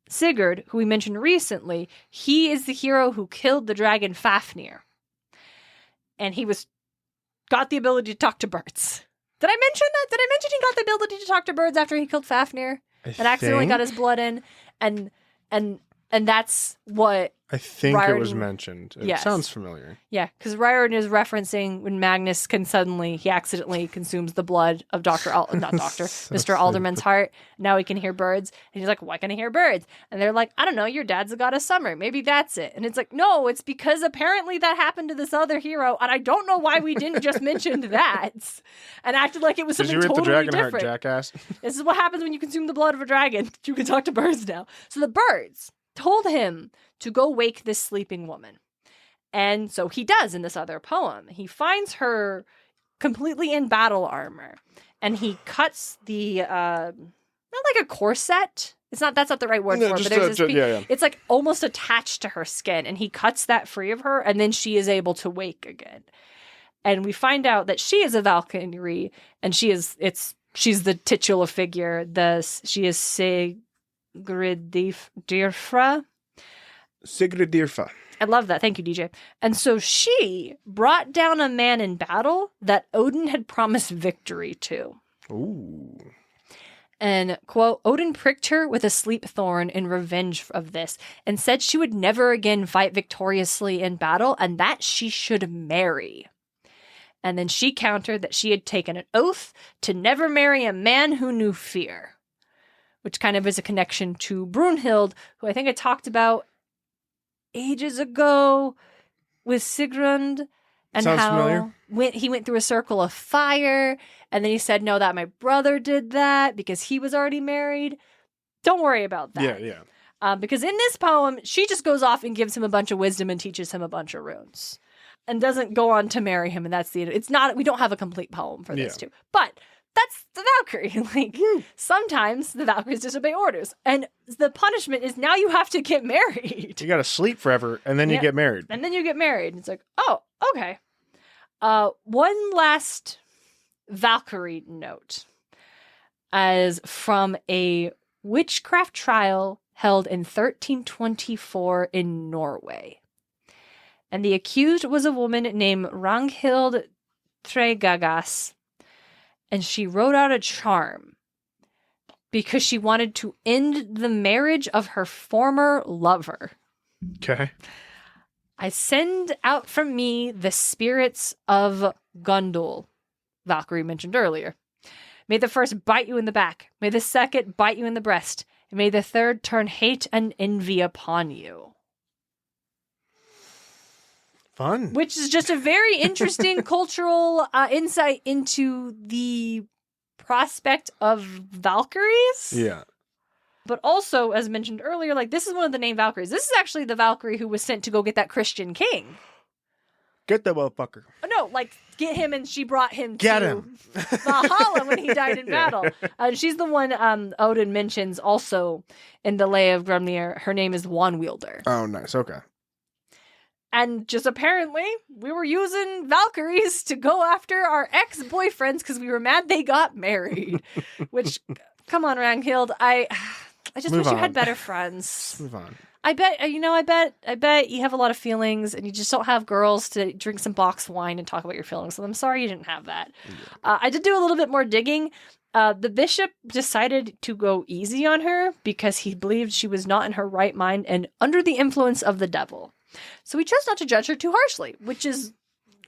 Sigurd, who we mentioned recently, he is the hero who killed the dragon Fafnir. And he got the ability to talk to birds. Did I mention that? Did I mention he got the ability to talk to birds after he killed Fafnir? And accidentally got his blood in. And that's what I think Riordan, it was mentioned. It sounds familiar. Yeah, because Riordan is referencing when Magnus he accidentally consumes the blood of Mr. Alderman's heart. Now he can hear birds. And he's like, why can I hear birds? And they're like, I don't know, your dad's the god of summer. Maybe that's it. And it's like, no, it's because apparently that happened to this other hero. And I don't know why we didn't just mention that. And acted like it was something totally different. Did you read the dragon heart, jackass? This is what happens when you consume the blood of a dragon. You can talk to birds now. So the birds told him to go wake this sleeping woman. And so he does in this other poem. He finds her completely in battle armor and he cuts the, not like a corset. That's not the right word for it, but there's this it's like almost attached to her skin and he cuts that free of her and then she is able to wake again. And we find out that she is a Valkyrie and she's the titular figure. She is Sigurdrifa. I love that. Thank you, DJ. And so she brought down a man in battle that Odin had promised victory to. Ooh. And, quote, Odin pricked her with a sleep thorn in revenge of this and said she would never again fight victoriously in battle and that she should marry. And then she countered that she had taken an oath to never marry a man who knew fear. Which kind of is a connection to Brunhild, who I think I talked about ages ago with Sigrun. And sounds how he went through a circle of fire. And then he said, no, that my brother did that because he was already married. Don't worry about that. Yeah. Because in this poem, she just goes off and gives him a bunch of wisdom and teaches him a bunch of runes. And doesn't go on to marry him. And that's we don't have a complete poem for this too. But that's the Valkyrie. Like, sometimes the Valkyries disobey orders. And the punishment is now you have to get married. You got to sleep forever, and then you get married. And then you get married. It's like, oh, okay. One last Valkyrie note. As from a witchcraft trial held in 1324 in Norway. And the accused was a woman named Ragnhild Tregagas. And she wrote out a charm because she wanted to end the marriage of her former lover. Okay. I send out from me the spirits of Gundul, Valkyrie mentioned earlier. May the first bite you in the back. May the second bite you in the breast. And may the third turn hate and envy upon you. Fun. Which is just a very interesting cultural insight into the prospect of Valkyries. Yeah. But also, as mentioned earlier, like this is one of the named Valkyries. This is actually the Valkyrie who was sent to go get that Christian king. Get that motherfucker. Oh, no, like get him and she brought him to Valhalla when he died in battle. She's the one Odin mentions also in the Lay of Grumnir. Her name is One Wielder. Oh, nice. Okay. And just apparently, we were using Valkyries to go after our ex-boyfriends because we were mad they got married. Which, come on, Ragnhild, I just wish you had better friends. Move on. I bet you have a lot of feelings and you just don't have girls to drink some box wine and talk about your feelings. So I'm sorry you didn't have that. Yeah. I did do a little bit more digging. The bishop decided to go easy on her because he believed she was not in her right mind and under the influence of the devil. So he chose not to judge her too harshly, which is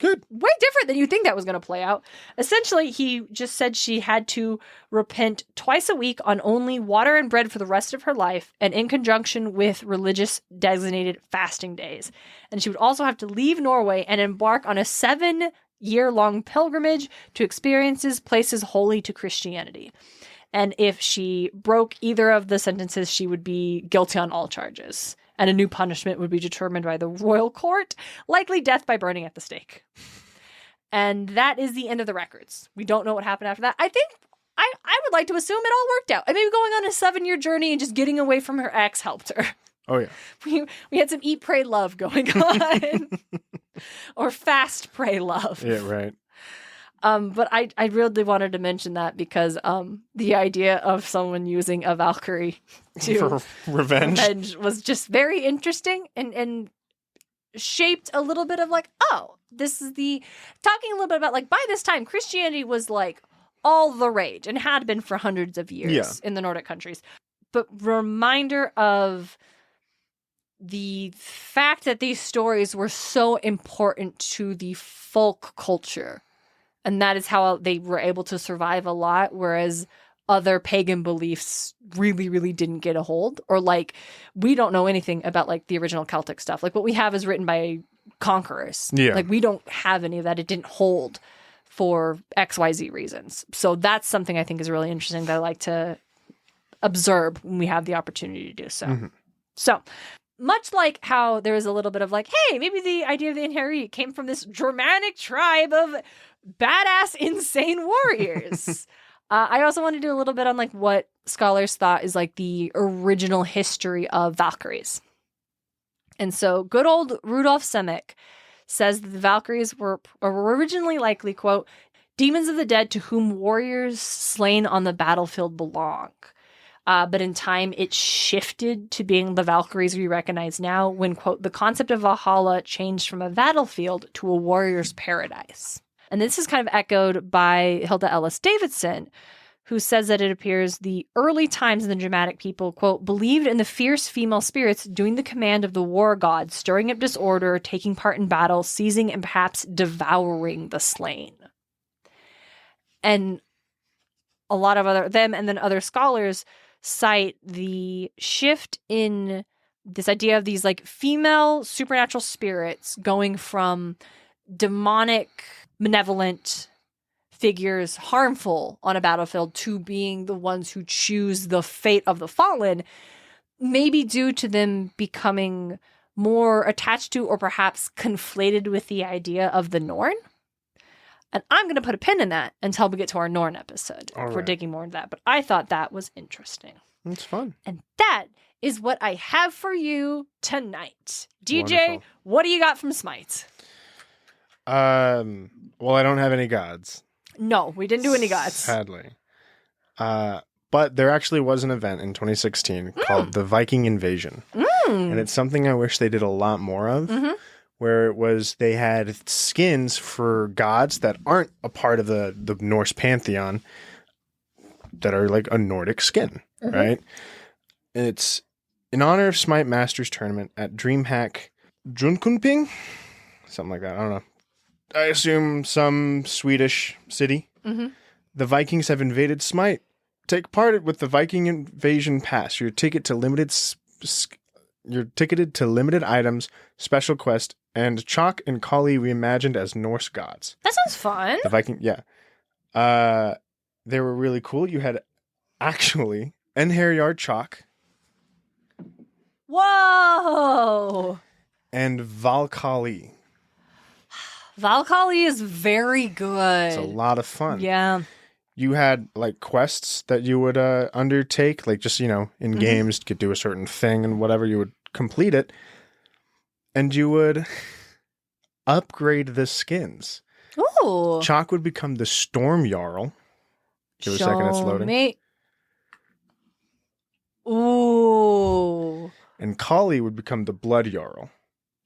Good. Way different than you think that was going to play out. Essentially, he just said she had to repent twice a week on only water and bread for the rest of her life, and in conjunction with religious designated fasting days. And she would also have to leave Norway and embark on a 7-year-long pilgrimage to experiences places holy to Christianity. And if she broke either of the sentences, she would be guilty on all charges. And a new punishment would be determined by the royal court, likely death by burning at the stake. And that is the end of the records. We don't know what happened after that. I think I would like to assume it all worked out. And maybe going on a 7-year journey and just getting away from her ex helped her. Oh, yeah. We had some eat, pray, love going on. Or fast, pray, love. Yeah, right. But I really wanted to mention that because the idea of someone using a Valkyrie to For revenge was just very interesting and shaped a little bit of like, oh, this is talking a little bit about like by this time Christianity was like all the rage and had been for hundreds of years in the Nordic countries. But reminder of the fact that these stories were so important to the folk culture. And that is how they were able to survive a lot, whereas other pagan beliefs really, really didn't get a hold. Or like, we don't know anything about like the original Celtic stuff. Like what we have is written by conquerors. Yeah. Like we don't have any of that. It didn't hold for XYZ reasons. So that's something I think is really interesting that I like to observe when we have the opportunity to do so. Mm-hmm. So much like how there was a little bit of like, hey, maybe the idea of the Einherjar came from this Germanic tribe of badass, insane warriors. I also want to do a little bit on like what scholars thought is like the original history of Valkyries. And so good old Rudolf Semek says that the Valkyries were originally likely, quote, demons of the dead to whom warriors slain on the battlefield belong. But in time, it shifted to being the Valkyries we recognize now when, quote, the concept of Valhalla changed from a battlefield to a warrior's paradise. And this is kind of echoed by Hilda Ellis Davidson, who says that it appears the early times in the Germanic people, quote, believed in the fierce female spirits doing the command of the war god, stirring up disorder, taking part in battle, seizing and perhaps devouring the slain. And a lot of other scholars cite the shift in this idea of these like female supernatural spirits going from demonic, malevolent figures, harmful on a battlefield, to being the ones who choose the fate of the fallen, maybe due to them becoming more attached to or perhaps conflated with the idea of the Norn. And I'm going to put a pin in that until we get to our Norn episode. We're digging more into that. But I thought that was interesting. It's fun. And that is what I have for you tonight. DJ, Wonderful. What do you got from Smite? Well, I don't have any gods. No, we didn't do any gods. Sadly. But there actually was an event in 2016 called the Viking Invasion. And it's something I wish they did a lot more of. Mm-hmm. Where it was they had skins for gods that aren't a part of the Norse pantheon that are like a Nordic skin, right? It's in honor of Smite Masters Tournament at DreamHack Jönköping, something like that. I don't know. I assume some Swedish city. Mm-hmm. The Vikings have invaded Smite. Take part with the Viking Invasion Pass. You're ticketed to limited items, special quest, and Chalk and Kali reimagined as Norse gods. That sounds fun. The Viking, yeah. They were really cool. You had actually Einherjar Chalk. Whoa! And Valkyrie. Valkyrie is very good. It's a lot of fun. Yeah. You had like quests that you would undertake, like just, in games, you could do a certain thing and whatever, you would complete it. And you would upgrade the skins. Ooh. Chalk would become the Storm Jarl. Give it a second, it's loading. Ooh. And Kali would become the Blood Jarl.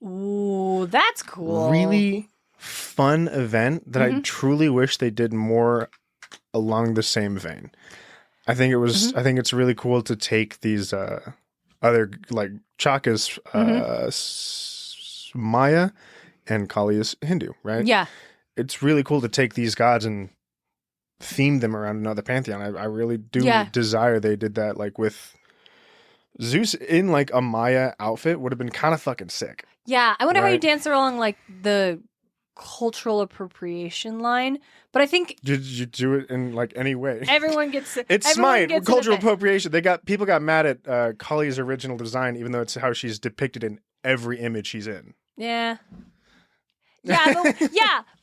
Ooh, that's cool. Really fun event that I truly wish they did more along the same vein. I think it was. I think it's really cool to take these other like Chalk is Maya and Kali is Hindu, right? Yeah. It's really cool to take these gods and theme them around another pantheon. I really do desire they did that, like with Zeus in like a Maya outfit would have been kind of fucking sick. Yeah, I wonder how you dance along like the cultural appropriation line, but I think did you do it in like any way? Everyone gets it's smite cultural appropriation. People got mad at Kali's original design, even though it's how she's depicted in every image she's in. Yeah,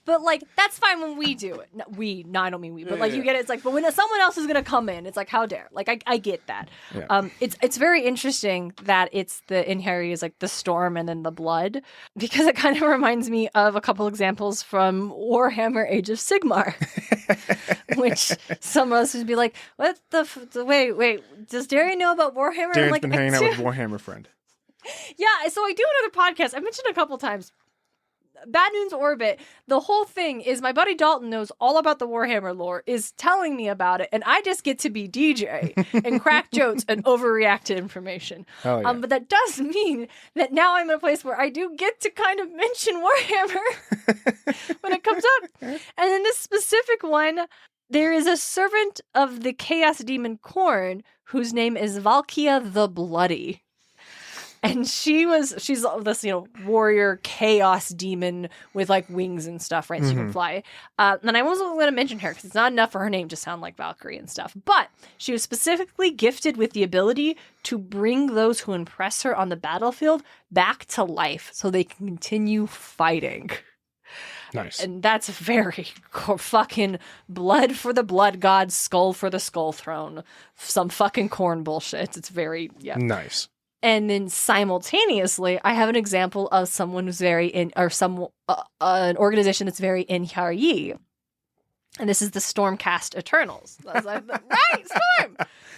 but like that's fine when we do it. No, I don't mean we, but like you get it. It's like, but when someone else is gonna come in, it's like, how dare? Like I get that. Yeah. It's very interesting that it's the Einherjar is like the storm and then the blood, because it kind of reminds me of a couple examples from Warhammer Age of Sigmar, which some of us would be like, what the wait, does Darien know about Warhammer? Darren's like, been hanging out with Warhammer friend. Yeah, so I do another podcast. I mentioned a couple times. Bad News Orbit, the whole thing is my buddy Dalton knows all about the Warhammer lore, is telling me about it, and I just get to be DJ and crack jokes and overreact to information. Oh, yeah. But that does mean that now I'm in a place where I do get to kind of mention Warhammer when it comes up. And in this specific one, there is a servant of the chaos demon Khorne whose name is Valkyria the Bloody. And she's this, warrior chaos demon with like wings and stuff, right? So she can fly. And I wasn't going to mention her because it's not enough for her name to sound like Valkyrie and stuff. But she was specifically gifted with the ability to bring those who impress her on the battlefield back to life so they can continue fighting. Nice. And that's very fucking blood for the blood god, skull for the skull throne. Some fucking Khorne bullshit. It's very, nice. And then simultaneously, I have an example of someone who's very an organization that's very Einherjar. And this is the Stormcast Eternals. I was like, right, Storm!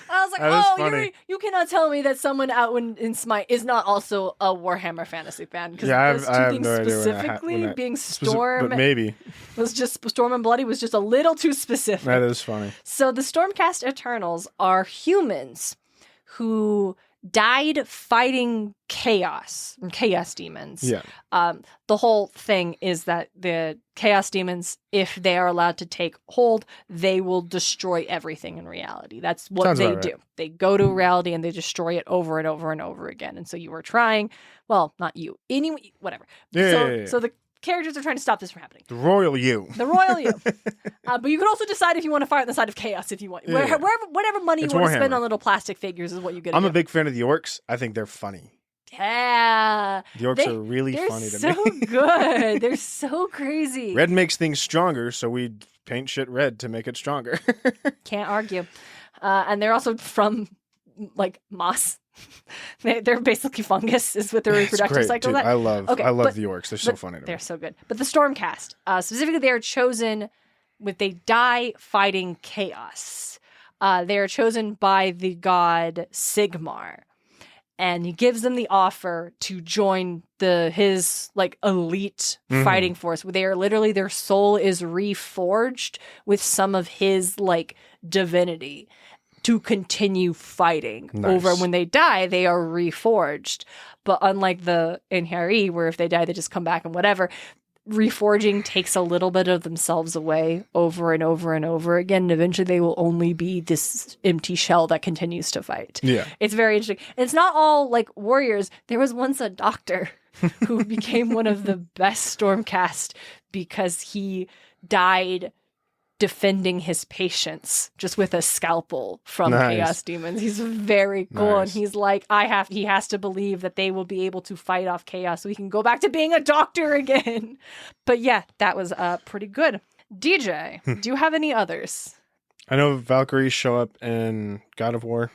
I was like, you cannot tell me that someone out in Smite is not also a Warhammer fantasy fan. Because those two things specifically being Storm, but maybe was just Storm and Bloody was just a little too specific. That is funny. So the Stormcast Eternals are humans who died fighting chaos demons. Yeah. The whole thing is that the chaos demons, if they are allowed to take hold, they will destroy everything in reality. That's what they do. Right. They go to reality and they destroy it over and over and over again. And so you were trying, well, not you, anyway, whatever. So the characters are trying to stop this from happening. The royal you. But you can also decide if you want to fight on the side of chaos if you want. Whatever money you want to spend on little plastic figures is what you get. I'm a big fan of the orcs. I think they're funny. Yeah. The orcs are really funny to me. They're so good. They're so crazy. Red makes things stronger, so we paint shit red to make it stronger. Can't argue. And they're also from, like, moss. They're basically fungus is what their reproductive cycle is. I love the orcs. They're so funny to me. They're so good. But the Stormcast, specifically, they are chosen they die fighting chaos. They are chosen by the god Sigmar. And he gives them the offer to join his like elite fighting force. Where they are literally, their soul is reforged with some of his like divinity to continue fighting. Nice. Over when they die, they are reforged. But unlike the Einherjar, where if they die, they just come back and whatever, reforging takes a little bit of themselves away over and over and over again. And eventually they will only be this empty shell that continues to fight. Yeah. It's very interesting. And it's not all like warriors. There was once a doctor who became one of the best Stormcast because he died defending his patients just with a scalpel from chaos demons. He's very cool. And he's like, he has to believe that they will be able to fight off chaos so he can go back to being a doctor again. But yeah, that was pretty good. DJ, do you have any others? I know Valkyries show up in God of War.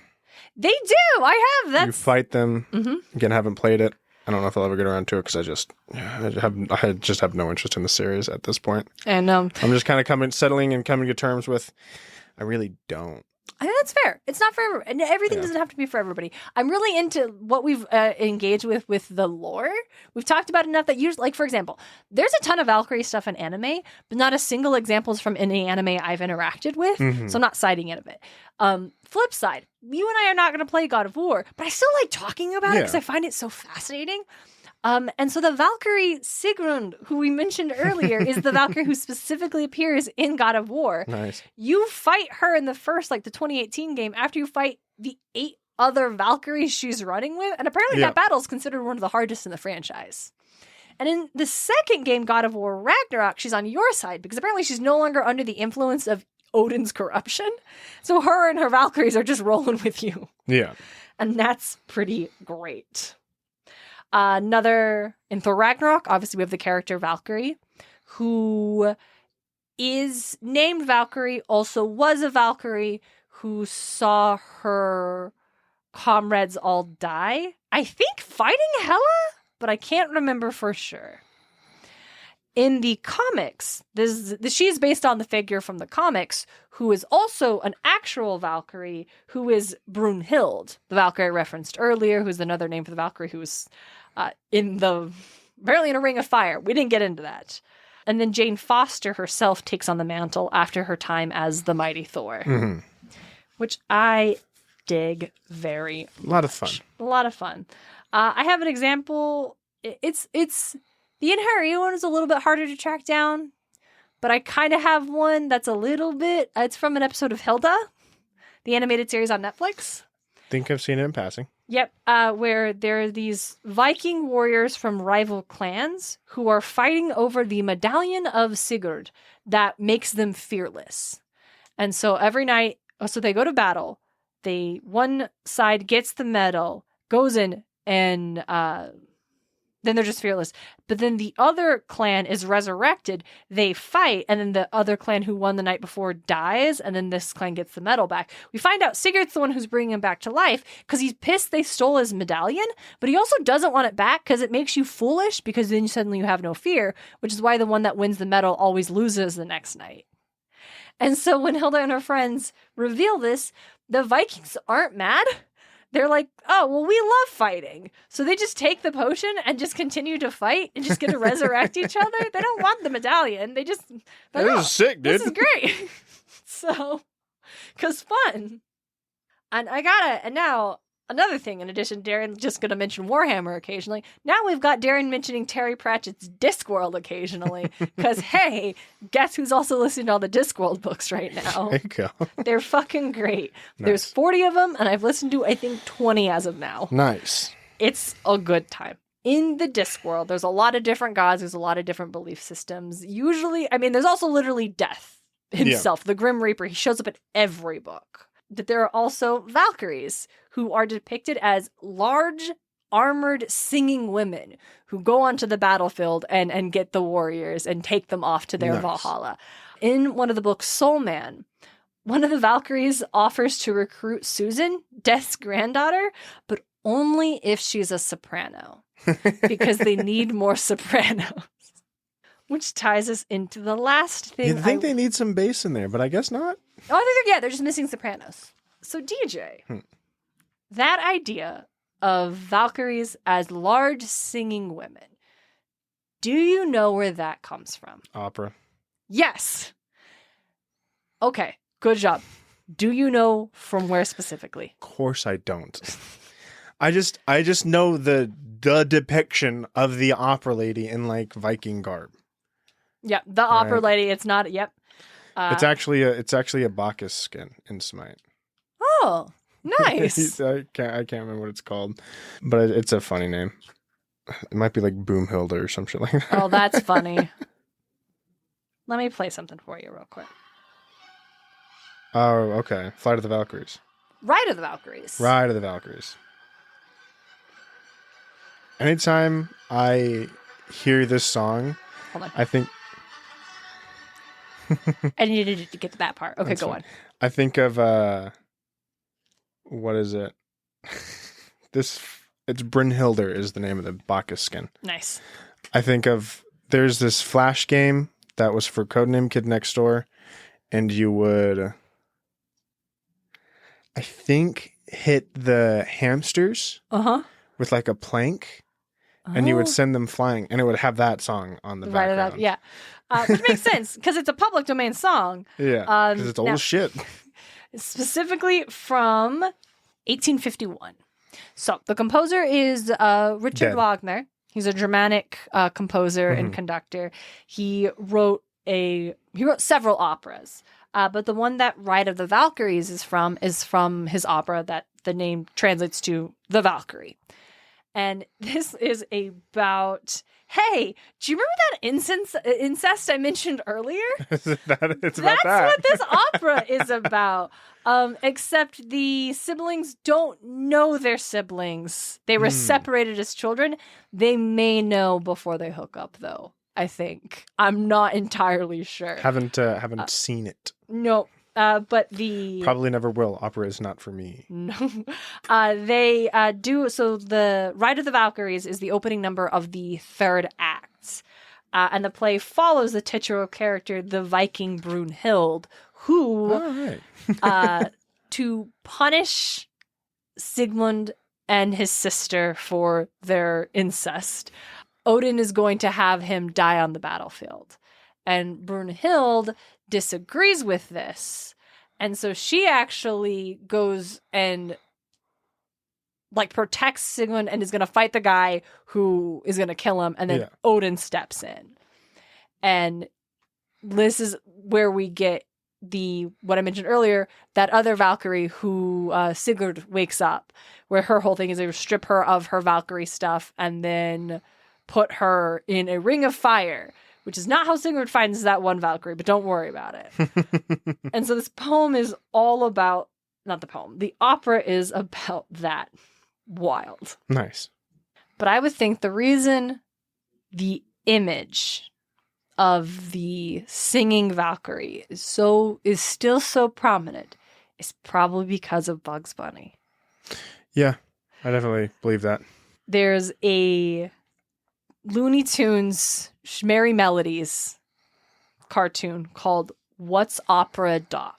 They do. I have. You fight them. Again, haven't played it. I don't know if I'll ever get around to it because I just have no interest in the series at this point. And I'm just kind of coming to terms with. I really don't. I think that's fair. It's not for everyone. And everything doesn't have to be for everybody. I'm really into what we've engaged with the lore. We've talked about enough that usually, like for example, there's a ton of Valkyrie stuff in anime, but not a single example is from any anime I've interacted with. So I'm not citing it a bit. Flip side, you and I are not going to play God of War, but I still like talking about it because I find it so fascinating. And so the Valkyrie Sigrun, who we mentioned earlier, is the Valkyrie who specifically appears in God of War. Nice. You fight her in the first, the 2018 game, after you fight the 8 other Valkyries she's running with. And apparently that battle is considered one of the hardest in the franchise. And in the second game, God of War Ragnarok, she's on your side because apparently she's no longer under the influence of Odin's corruption. So her and her Valkyries are just rolling with you. Yeah. And that's pretty great. In Thor Ragnarok, obviously we have the character Valkyrie, who is named Valkyrie, also was a Valkyrie who saw her comrades all die. I think fighting Hela, but I can't remember for sure. In the comics, she is based on the figure from the comics, who is also an actual Valkyrie, who is Brunhild, the Valkyrie I referenced earlier, who's another name for the Valkyrie who was apparently in a ring of fire. We didn't get into that. And then Jane Foster herself takes on the mantle after her time as the Mighty Thor, which I dig very much. A lot of fun. A lot of fun. I have an example. It's the Einherjar one is a little bit harder to track down, but I kind of have one that's a little bit. It's from an episode of Hilda, the animated series on Netflix. Think I've seen it in passing. Yep, where there are these Viking warriors from rival clans who are fighting over the medallion of Sigurd that makes them fearless. And so every night, so they go to battle. One side gets the medal, goes in, and then they're just fearless. But then the other clan is resurrected. They fight, and then the other clan who won the night before dies, and then this clan gets the medal back. We find out Sigurd's the one who's bringing him back to life because he's pissed they stole his medallion, but he also doesn't want it back because it makes you foolish because then suddenly you have no fear, which is why the one that wins the medal always loses the next night. And so when Hilda and her friends reveal this, the Vikings aren't mad. They're like, oh, well, we love fighting. So they just take the potion and just continue to fight and just get to resurrect each other. They don't want the medallion. This is sick, dude. This is great. So, because fun. And now, another thing in addition, Darren just going to mention Warhammer occasionally. Now we've got Darren mentioning Terry Pratchett's Discworld occasionally. Because, hey, guess who's also listening to all the Discworld books right now? There you go. They're fucking great. Nice. There's 40 of them, and I've listened to, I think, 20 as of now. Nice. It's a good time. In the Discworld, there's a lot of different gods. There's a lot of different belief systems. Usually, there's also literally death himself. Yeah. The Grim Reaper, he shows up in every book. That there are also Valkyries, who are depicted as large, armored, singing women who go onto the battlefield and get the warriors and take them off to their Valhalla. In one of the books, Soul Man, one of the Valkyries offers to recruit Susan, Death's granddaughter, but only if she's a soprano, because they need more sopranos. Which ties us into the last thing. You'd think they need some bass in there, but I guess not. Oh, I think they're just missing sopranos. So DJ, that idea of Valkyries as large singing women, do you know where that comes from? Opera. Yes. Okay, good job. Do you know from where specifically? Of course I don't. I just know the depiction of the opera lady in Viking garb. Yep, the opera lady. It's not. Yep. It's actually a Bacchus skin in Smite. Oh, nice. I can't remember what it's called, but it's a funny name. It might be like Boomhilda or some shit like that. Oh, that's funny. Let me play something for you real quick. Oh, okay. Flight of the Valkyries. Ride of the Valkyries. Ride of the Valkyries. Anytime I hear this song, Hold on. I think... I needed to get to that part. Okay, That's go fine. on. I think of, what is it? It's Brynhildr is the name of the Bacchus skin. Nice. I think of, there's this Flash game that was for Codename Kid Next Door, and you would, I think, hit the hamsters with a plank, and you would send them flying, and it would have that song on the background. Yeah. Which makes sense, because it's a public domain song. Yeah, because it's old shit. Specifically from 1851. So, the composer is Richard Wagner. He's a Germanic composer and conductor. He wrote several operas. But the one that Ride of the Valkyries is from his opera that the name translates to The Valkyrie. And this is about, hey, do you remember that incest I mentioned earlier? It's about That's that. what this opera is about. Except the siblings don't know they're siblings. They were separated as children. They may know before they hook up, though, I think. I'm not entirely sure. Haven't seen it. No. But the Probably never will. Opera is not for me. No. They do. So the Ride of the Valkyries is the opening number of the third act. And the play follows the titular character, the Viking Brunhild, who, to punish Sigmund and his sister for their incest, Odin is going to have him die on the battlefield. And Brunhild disagrees with this. And so she actually goes and protects Sigmund and is going to fight the guy who is going to kill him. And then Odin steps in. And this is where we get what I mentioned earlier, that other Valkyrie who Sigurd wakes up, where her whole thing is they strip her of her Valkyrie stuff and then put her in a ring of fire. Which is not how Sigurd finds that one Valkyrie, but don't worry about it. And so this poem is all about, not the poem, the opera is about that. Wild. Nice. But I would think the reason the image of the singing Valkyrie is still so prominent is probably because of Bugs Bunny. Yeah, I definitely believe that. There's a Looney Tunes Merry Melodies cartoon called What's Opera Doc?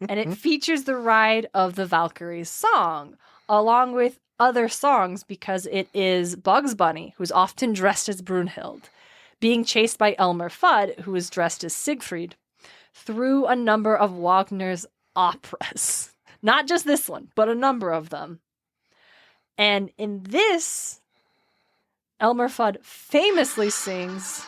And it features the Ride of the Valkyries song along with other songs because it is Bugs Bunny, who's often dressed as Brunhild, being chased by Elmer Fudd, who is dressed as Siegfried, through a number of Wagner's operas. Not just this one, but a number of them. And in this, Elmer Fudd famously sings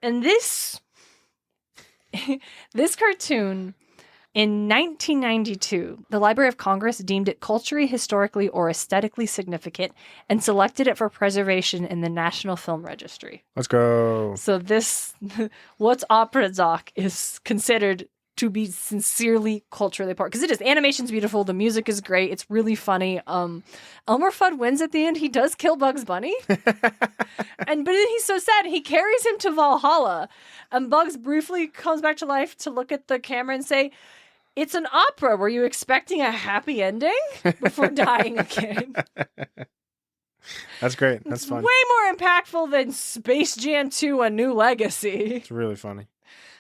and this cartoon in 1992, the Library of Congress deemed it culturally, historically, or aesthetically significant and selected it for preservation in the National Film Registry. Let's go. So this, What's Opera Doc, is considered to be sincerely culturally important. Because it is. Animation's beautiful. The music is great. It's really funny. Elmer Fudd wins at the end. He does kill Bugs Bunny. But then he's so sad. He carries him to Valhalla. And Bugs briefly comes back to life to look at the camera and say, "It's an opera. Were you expecting a happy ending?" Before dying again. That's great. That's fun. Way more impactful than Space Jam 2: A New Legacy. It's really funny.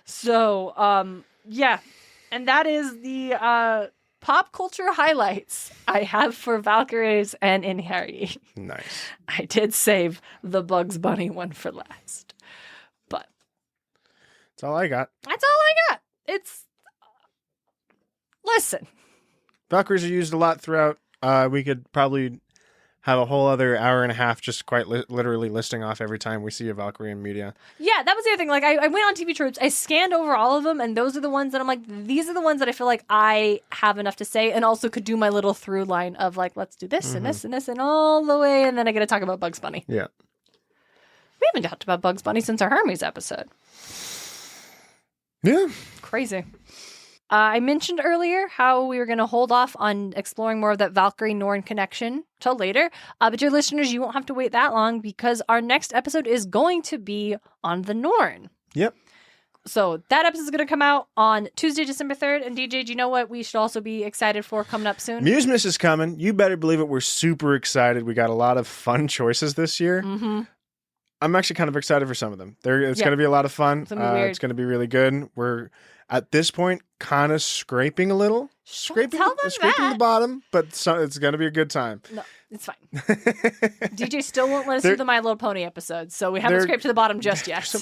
So, yeah. And that is the pop culture highlights I have for Valkyries and Einherjar. Nice. I did save the Bugs Bunny one for last. But that's all I got. That's all I got. It's... Listen. Valkyries are used a lot throughout. We could probably have a whole other hour and a half just quite literally listing off every time we see a Valkyrie in media. Yeah, that was the other thing. Like, I went on TV Tropes, I scanned over all of them, and those are the ones that I'm like, these are the ones that I feel like I have enough to say, and also could do my little through line of like, let's do this and this and this and all the way, and then I get to talk about Bugs Bunny. Yeah. We haven't talked about Bugs Bunny since our Hermes episode. Yeah. Crazy. I mentioned earlier how we were going to hold off on exploring more of that Valkyrie-Norn connection till later. But your listeners, you won't have to wait that long because our next episode is going to be on the Norn. Yep. So that episode is going to come out on Tuesday, December 3rd. And DJ, do you know what we should also be excited for coming up soon? Muses is coming. You better believe it. We're super excited. We got a lot of fun choices this year. Mm-hmm. I'm actually kind of excited for some of them. It's Yeah. going to be a lot of fun. It's gonna be weird. It's going to be really good. We're at this point kind of scraping a little, scraping tell them the that. bottom, but it's going to be a good time. No, it's fine. DJ still won't let us do the My Little Pony episodes, so we haven't scraped to the bottom just yet.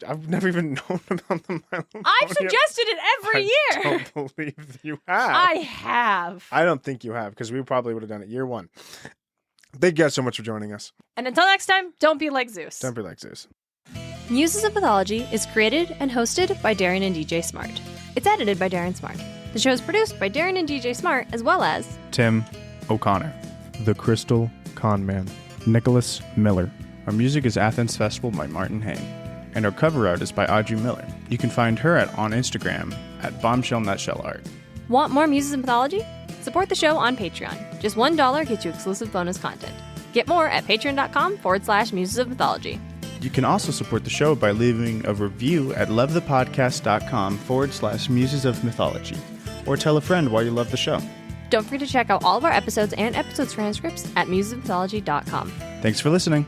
I've never even known about the My Little I've Pony. suggested it every year. I don't believe you have. I have. I don't think you have, because we probably would have done it year one. Thank you guys so much for joining us. And until next time, don't be like Zeus. Don't be like Zeus. Muses of Mythology is created and hosted by Darien and DJ Smartt. It's edited by Darien Smartt. The show is produced by Darien and DJ Smartt, as well as Tim O'Connor. The Crystal Con Man. Nicholas Miller. Our music is Athens Festival by Martin Hain. And our cover art is by Audrey Miller. You can find her on Instagram at bombshellnutshellart. Want more Muses of Mythology? Support the show on Patreon. Just $1 gets you exclusive bonus content. Get more at patreon.com/Muses of Mythology. You can also support the show by leaving a review at lovethepodcast.com/Muses of Mythology. Or tell a friend why you love the show. Don't forget to check out all of our episodes and episode transcripts at musesofmythology.com. Thanks for listening.